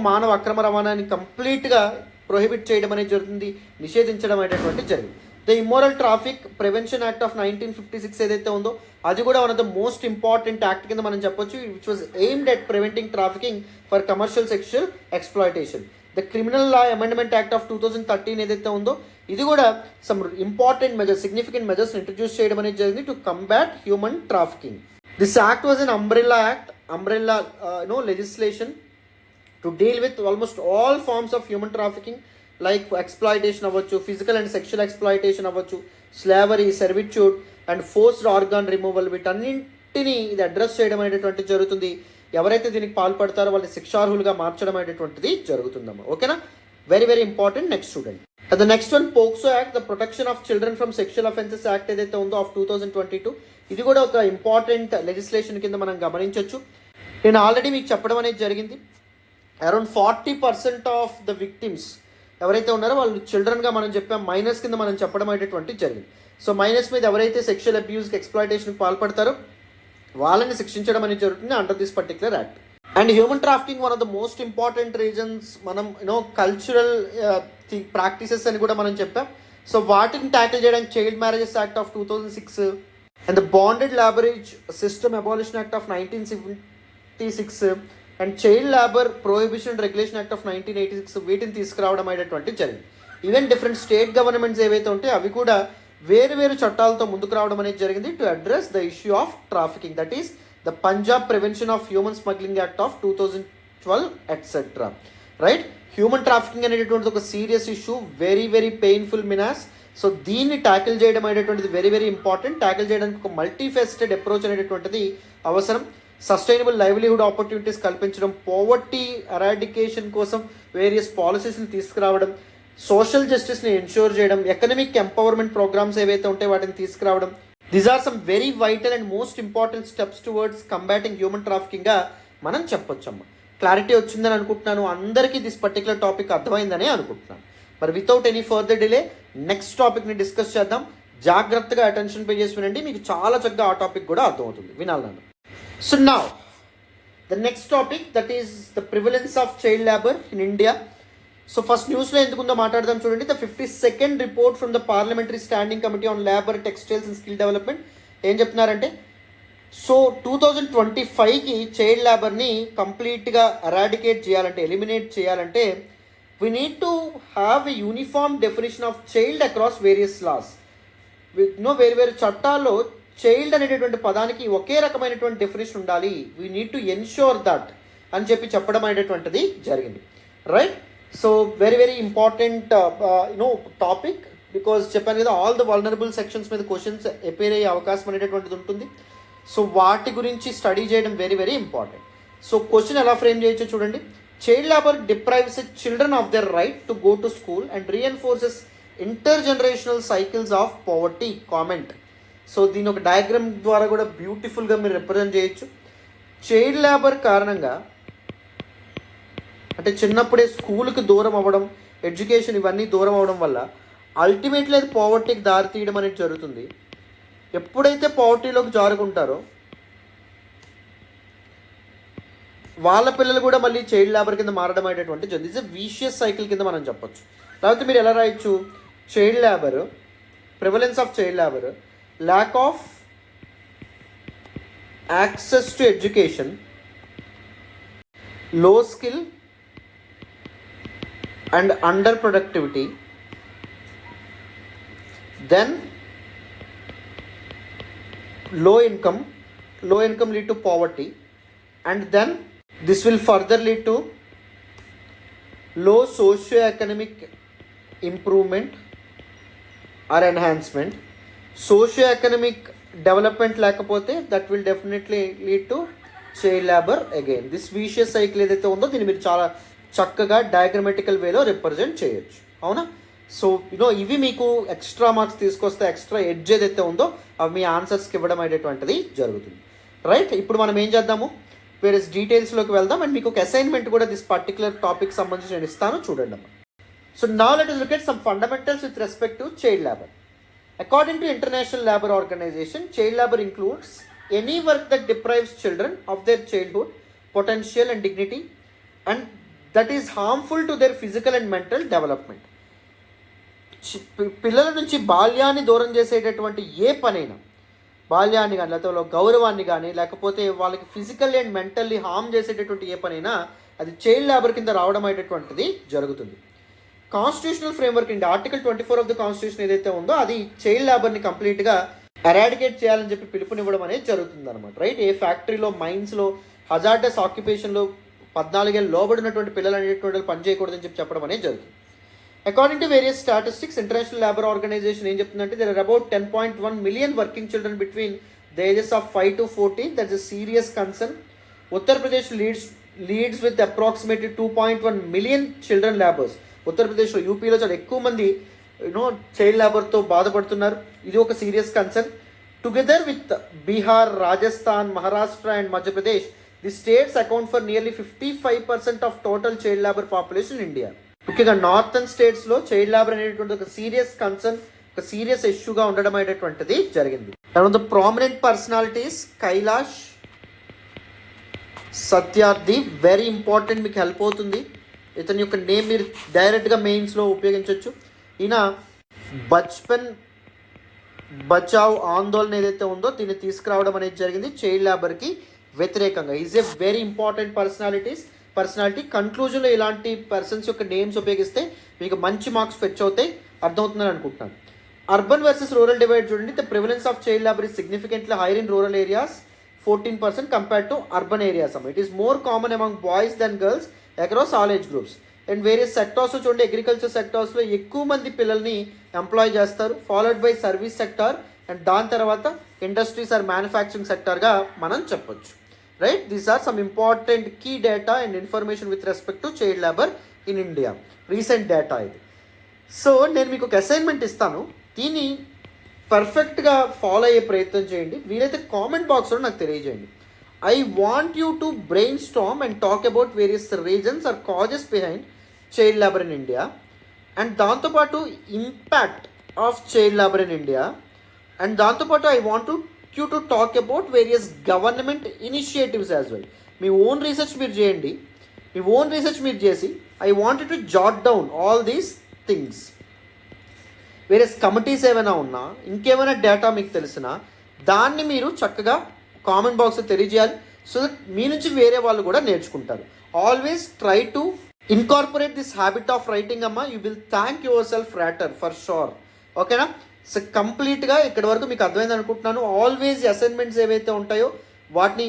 మానవ అక్రమ రవాణాని కంప్లీట్గా ప్రొహిబిట్ చేయడం అనేది జరుగుతుంది, నిషేధించడం అనేటువంటి జరిగింది. The immoral traffic prevention act of 1956 ఏదైతే ఉందో, అది కూడా one of the most important act కింద మనం చెప్పొచ్చు, which was aimed at preventing trafficking for commercial sexual exploitation. The criminal law amendment act of 2013 ఏదైతే ఉందో, ఇది కూడా some important measures, significant measures introduce చేయడం అనేది జరిగింది to combat human trafficking. This act was an umbrella act, umbrella legislation to deal with almost all forms of human trafficking like exploitation అవ్వచ్చు, physical and sexual exploitation అవ్వచ్చు, slavery, servitude and forced organ removal, వీటన్నింటినీ ఇది అడ్రస్ చేయడం అనేటటువంటి జరుగుతుంది. ఎవరైతే దీనికి పాల్పడతారో వాళ్ళని శిక్షార్హులుగా మార్చడం అనేటటువంటిది జరుగుతుందమ్మా. ఓకేనా, very very important. Next student, the next one POCSO act, the protection of children from sexual offences act ఏదైతే ఉందో ఆఫ్ 2022, ఇది కూడా ఒక ఇంపార్టెంట్ లెజిస్లేషన్ కింద మనం గమనించవచ్చు. నేను ఆల్రెడీ మీకు చెప్పడం అనేది జరిగింది, అరౌండ్ 40% ఆఫ్ ద విక్టిమ్స్ ఎవరైతే ఉన్నారో వాళ్ళు చిల్డ్రన్గా మనం చెప్పాం, మైనస్ కింద మనం చెప్పడం అనేటువంటి జరిగింది. సో మైనస్ మీద ఎవరైతే సెక్షువల్ అబ్యూస్కి, ఎక్స్ప్లాయిటేషన్కి పాల్పడతారో వాళ్ళని శిక్షించడం అనేది జరుగుతుంది under this particular act. And human trafficking one of the most important reasons, మనం కల్చరల్ ప్రాక్టీసెస్ అని కూడా మనం చెప్పాం. సో వాటిని ట్యాకిల్ చేయడానికి child marriages act of 2006 and the bonded labour system abolition act of 1976 and child labour prohibition and regulation act of 1986 వీటిని తీసుకురావడం అనేటువంటి జరిగింది. ఈవెన్ డిఫరెంట్ స్టేట్ గవర్నమెంట్స్ ఏవైతే ఉంటాయో అవి కూడా వేరు వేరు చట్టాలతో ముందుకు రావడం అనేది జరిగింది to address the issue of trafficking. That is the Punjab prevention of human smuggling act of 2012 etcetera. Right, human trafficking అనేటటువంటిది ఒక serious issue, very very painful menace. So దీన్ని ట్యాకిల్ చేయడం అనేటువంటిది వెరీ వెరీ ఇంపార్టెంట్. ట్యాకిల్ చేయడానికి ఒక మల్టీఫెస్టెడ్ అప్రోచ్ అనేటటువంటిది అవసరం. సస్టైనబుల్ లైవ్లీహుడ్ ఆపర్చునిటీస్ కల్పించడం, పోవర్టీ ఎరాడికేషన్ కోసం వేరియస్ పాలసీస్ని తీసుకురావడం, సోషల్ జస్టిస్ని ఎన్ష్యూర్ చేయడం, ఎకనమిక్ ఎంపవర్మెంట్ ప్రోగ్రామ్స్ ఏవైతే ఉంటాయో వాటిని తీసుకురావడం. These are some very vital and most important steps towards combating human ట్రాఫికింగ్గా మనం చెప్పొచ్చమ్మా. క్లారిటీ వచ్చిందని అనుకుంటున్నాను, అందరికీ దిస్ పర్టికులర్ టాపిక్ అర్థమైందని అనుకుంటున్నాను. మరి without any further delay next టాపిక్ని డిస్కస్ చేద్దాం. జాగ్రత్తగా అటెన్షన్ పే చేసి వినండి, మీకు చాలా చక్కగా ఆ టాపిక్ కూడా అర్థమవుతుంది. వినాలి నన్ను. So now, the next topic, that is the prevalence of child labor in India. So first news లో ఎందుకుందో మాట్లాడదాం చూడండి. The 52nd report from the Parliamentary Standing Committee on Labor, Textiles and Skill Development ఏం చెప్తున్నారంటే, సో 2025కి చైల్డ్ లేబర్ని కంప్లీట్గా ఎరాడికేట్ చేయాలంటే, ఎలిమినేట్ చేయాలంటే we need to have a uniform definition of child across various laws. వేరు వేరు చట్టాల్లో చైల్డ్ అనేటటువంటి పదానికి ఒకే రకమైనటువంటి డెఫినేషన్ ఉండాలి. We need to ensure that అని చెప్పడం అనేటటువంటిది జరిగింది. Right, so very very important topic, because చెప్పాను కదా ఆల్ ద వల్నరబుల్ సెక్షన్స్ మీద క్వశ్చన్స్ అపేర్ అయ్యే అవకాశం అనేటటువంటిది ఉంటుంది. సో వాటి గురించి స్టడీ చేయడం very very important. So question ఎలా ఫ్రేమ్ చేయొచ్చో చూడండి. Child labour deprives children of their right to go to school and reinforces intergenerational cycles of poverty. Comment. So దీని ఒక డయాగ్రామ్ ద్వారా కూడా బ్యూటిఫుల్గా మీరు రిప్రజెంట్ చేయొచ్చు. చైల్డ్ లేబర్ కారణంగా, అంటే చిన్నప్పుడే స్కూల్కి దూరం అవ్వడం, ఎడ్యుకేషన్ ఇవన్నీ దూరం అవ్వడం వల్ల అల్టిమేట్లీ అది పావర్టీకి దారి తీయడం అనేది జరుగుతుంది. ఎప్పుడైతే పావర్టీలోకి జారుకుంటారో వాళ్ళ పిల్లలు కూడా మళ్ళీ చైల్డ్ లేబర్ కింద మారడం అనేటటువంటి జరుగుతుంది. ఇట్స్ ఎ విషియస్ సైకిల్ కింద మనం చెప్పొచ్చు. లేకపోతే మీరు ఎలా రాయొచ్చు, child labour, prevalence of child labour, lack of access to education, low skill and underproductivity, then low income lead to poverty, and then this will further lead to low socio-economic improvement or enhancement. Socio economic development లేకపోతే that will definitely lead to child labour again. This vicious cycle ఏదైతే ఉందో దీన్ని మీరు చాలా చక్కగా డయాగ్రమెటికల్ వేలో రిప్రజెంట్ చేయొచ్చు. అవునా? సో ఇవి మీకు ఎక్స్ట్రా మార్క్స్ తీసుకొస్తే ఎక్స్ట్రా ఎడ్జ్ ఏదైతే ఉందో అవి మీ ఆన్సర్స్కి ఇవ్వడం అనేటువంటిది జరుగుతుంది. రైట్, ఇప్పుడు మనం ఏం చేద్దాము, వేరే డీటెయిల్స్లోకి వెళ్దాం. అండ్ మీకు ఒక అసైన్మెంట్ కూడా దిస్ పర్టికులర్ టాపిక్ సంబంధించి నేను ఇస్తాను, చూడండి అమ్మా. So now let us look at some fundamentals with respect to child labor. According to International Labour Organization, child labor includes any work that deprives children of their childhood potential and dignity and that is harmful to their physical and mental development. పిల్లల నుంచి బాల్యాన్ని దూరం చేసేటటువంటి ఏ పనైనా, బాల్యాన్ని కానీ లేకపోతే గౌరవాన్ని కానీ లేకపోతే వాళ్ళకి ఫిజికల్లీ అండ్ మెంటల్లీ హార్మ్ చేసేటటువంటి ఏ పనైనా అది చైల్డ్ లేబర్ కింద రావడం అనేటటువంటిది జరుగుతుంది. Constitutional framework in the article 24 of the constitution ఏదైతే ఉందో అది చైల్డ్ లేబర్ని కంప్లీట్గా ఎరాడికేట్ చేయాలని చెప్పి పిలుపునివ్వడం అనేది జరుగుతుంది అనమాట. రైట్, ఏ ఫ్యాక్టరీలో, మైన్స్లో, హజార్డస్ ఆక్యుపేషన్లో 14 ఏళ్ళు లోబడినటువంటి పిల్లలు అనేటువంటి పని చేయకూడదని చెప్పడం అనేది జరుగుతుంది. According to various statistics, international labour organisation ఏం చెప్తుందంటే there are about 10.1 million working children between the ages of 5 to 14. That's a serious concern. Uttar Pradesh leads with approximately 2.1 million children labours. ఉత్తరప్రదేశ్లో, యూపీలో చాలా ఎక్కువ మంది చైల్డ్ లేబర్తో బాధపడుతున్నారు. ఇది ఒక serious concern. Together with Bihar, Rajasthan, Maharashtra and Madhya Pradesh, the states account for nearly 55% of total child labour population in India. ముఖ్యంగా నార్థన్ స్టేట్స్లో చైల్డ్ లేబర్ అనేటువంటి ఒక సీరియస్ కన్సర్న్, ఒక సీరియస్ ఇష్యూగా ఉండడం అనేటువంటిది జరిగింది. The prominent personalities Kailash Satyarthi, very important, మీకు హెల్ప్ అవుతుంది. ఇతని యొక్క నేమ్ మీరు డైరెక్ట్గా మెయిన్స్లో ఉపయోగించవచ్చు. ఈయన బచ్పన్ బచావ్ ఆందోళన ఏదైతే ఉందో దీన్ని తీసుకురావడం అనేది జరిగింది చైల్డ్ లేబర్కి వ్యతిరేకంగా. Is a very important personality. కన్క్లూజన్లో ఇలాంటి పర్సన్స్ యొక్క నేమ్స్ ఉపయోగిస్తే మీకు మంచి మార్క్స్ ఫెచ్ అవుతాయి, అర్థమవుతుందని అనుకుంటున్నాను. అర్బన్ వర్సెస్ రూరల్ డివైడ్ చూడండి. The prevalence of child labour is significantly higher in rural areas 14% compared to urban areas. It is more common among boys than girls across all age groups. And various సెక్టార్స్లో చూడండి, అగ్రికల్చర్ సెక్టార్స్లో ఎక్కువ మంది పిల్లల్ని ఎంప్లాయ్ చేస్తారు, followed by service sector and దాని తర్వాత ఇండస్ట్రీస్ ఆర్ మ్యానుఫ్యాక్చరింగ్ సెక్టార్గా మనం చెప్పొచ్చు. Right, these are some important key data and information with respect to child labour in India. Recent data ఇది. సో నేను మీకు ఒక అసైన్మెంట్ ఇస్తాను, దీన్ని పర్ఫెక్ట్గా ఫాలో అయ్యే ప్రయత్నం చేయండి. వీలైతే కామెంట్ బాక్స్లో నాకు తెలియజేయండి. I want you to brainstorm and talk about various reasons or causes behind child labor in India and దాంతోపాటు impact of child labour in India and దాంతోపాటు I want you to talk about various government initiatives as well. Me own research మీరు చేసి I want you to jot down all these things. Various committees ఏమైనా ఉన్నా, ఇంకేమైనా డేటా మీకు తెలిసినా దాన్ని మీరు చక్కగా కామెంట్ బాక్స్లో తెలియజేయాలి. సో దట్ మీ నుంచి వేరే వాళ్ళు కూడా నేర్చుకుంటారు. Always try to incorporate this habit of writing అమ్మా. You will thank yourself writer for sure. ఓకేనా? సో కంప్లీట్గా ఇక్కడి వరకు మీకు అర్థమైంది అనుకుంటున్నాను. ఆల్వేస్ అసైన్మెంట్స్ ఏవైతే ఉంటాయో వాటిని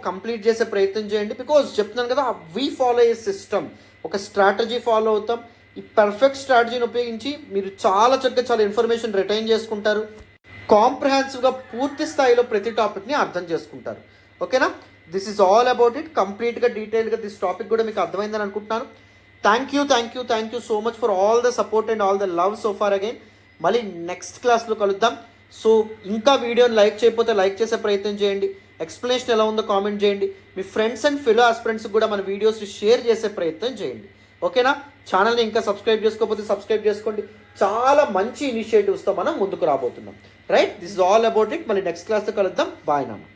కంప్లీట్ చేసే ప్రయత్నం చేయండి. బికాజ్ చెప్తున్నాను కదా, వీ ఫాలో ఏ సిస్టమ్, ఒక స్ట్రాటజీ ఫాలో అవుతాం. ఈ పర్ఫెక్ట్ స్ట్రాటజీని ఉపయోగించి మీరు చాలా చక్కగా చాలా ఇన్ఫర్మేషన్ రిటైన్ చేసుకుంటారు. కాంప్రహెన్సివ్గా పూర్తి స్థాయిలో ప్రతి టాపిక్ని అర్థం చేసుకుంటారు. ఓకేనా? This is all about it. కంప్లీట్గా డీటెయిల్గా దిస్ టాపిక్ కూడా మీకు అర్థమైందని అనుకుంటున్నాను. Thank you so much for all the support and all the love so far again. మళ్ళీ నెక్స్ట్ క్లాస్లో కలుద్దాం. సో ఇంకా వీడియోని లైక్ చేయకపోతే లైక్ చేసే ప్రయత్నం చేయండి. ఎక్స్ప్లెనేషన్ ఎలా ఉందో కామెంట్ చేయండి. మీ ఫ్రెండ్స్ అండ్ ఫెలో ఆస్పిరెంట్స్కి కూడా మన వీడియోస్ని షేర్ చేసే ప్రయత్నం చేయండి. ఓకేనా? ఛానల్ని ఇంకా సబ్స్క్రైబ్ చేసుకోకపోతే సబ్స్క్రైబ్ చేసుకోండి. చాలా మంచి ఇనిషియేటివ్స్తో మనం ముందుకు రాబోతున్నాం. Right, this is all about it. మళ్ళీ నెక్స్ట్ క్లాస్తో కలుద్దాం. బాయ్ నాన్న.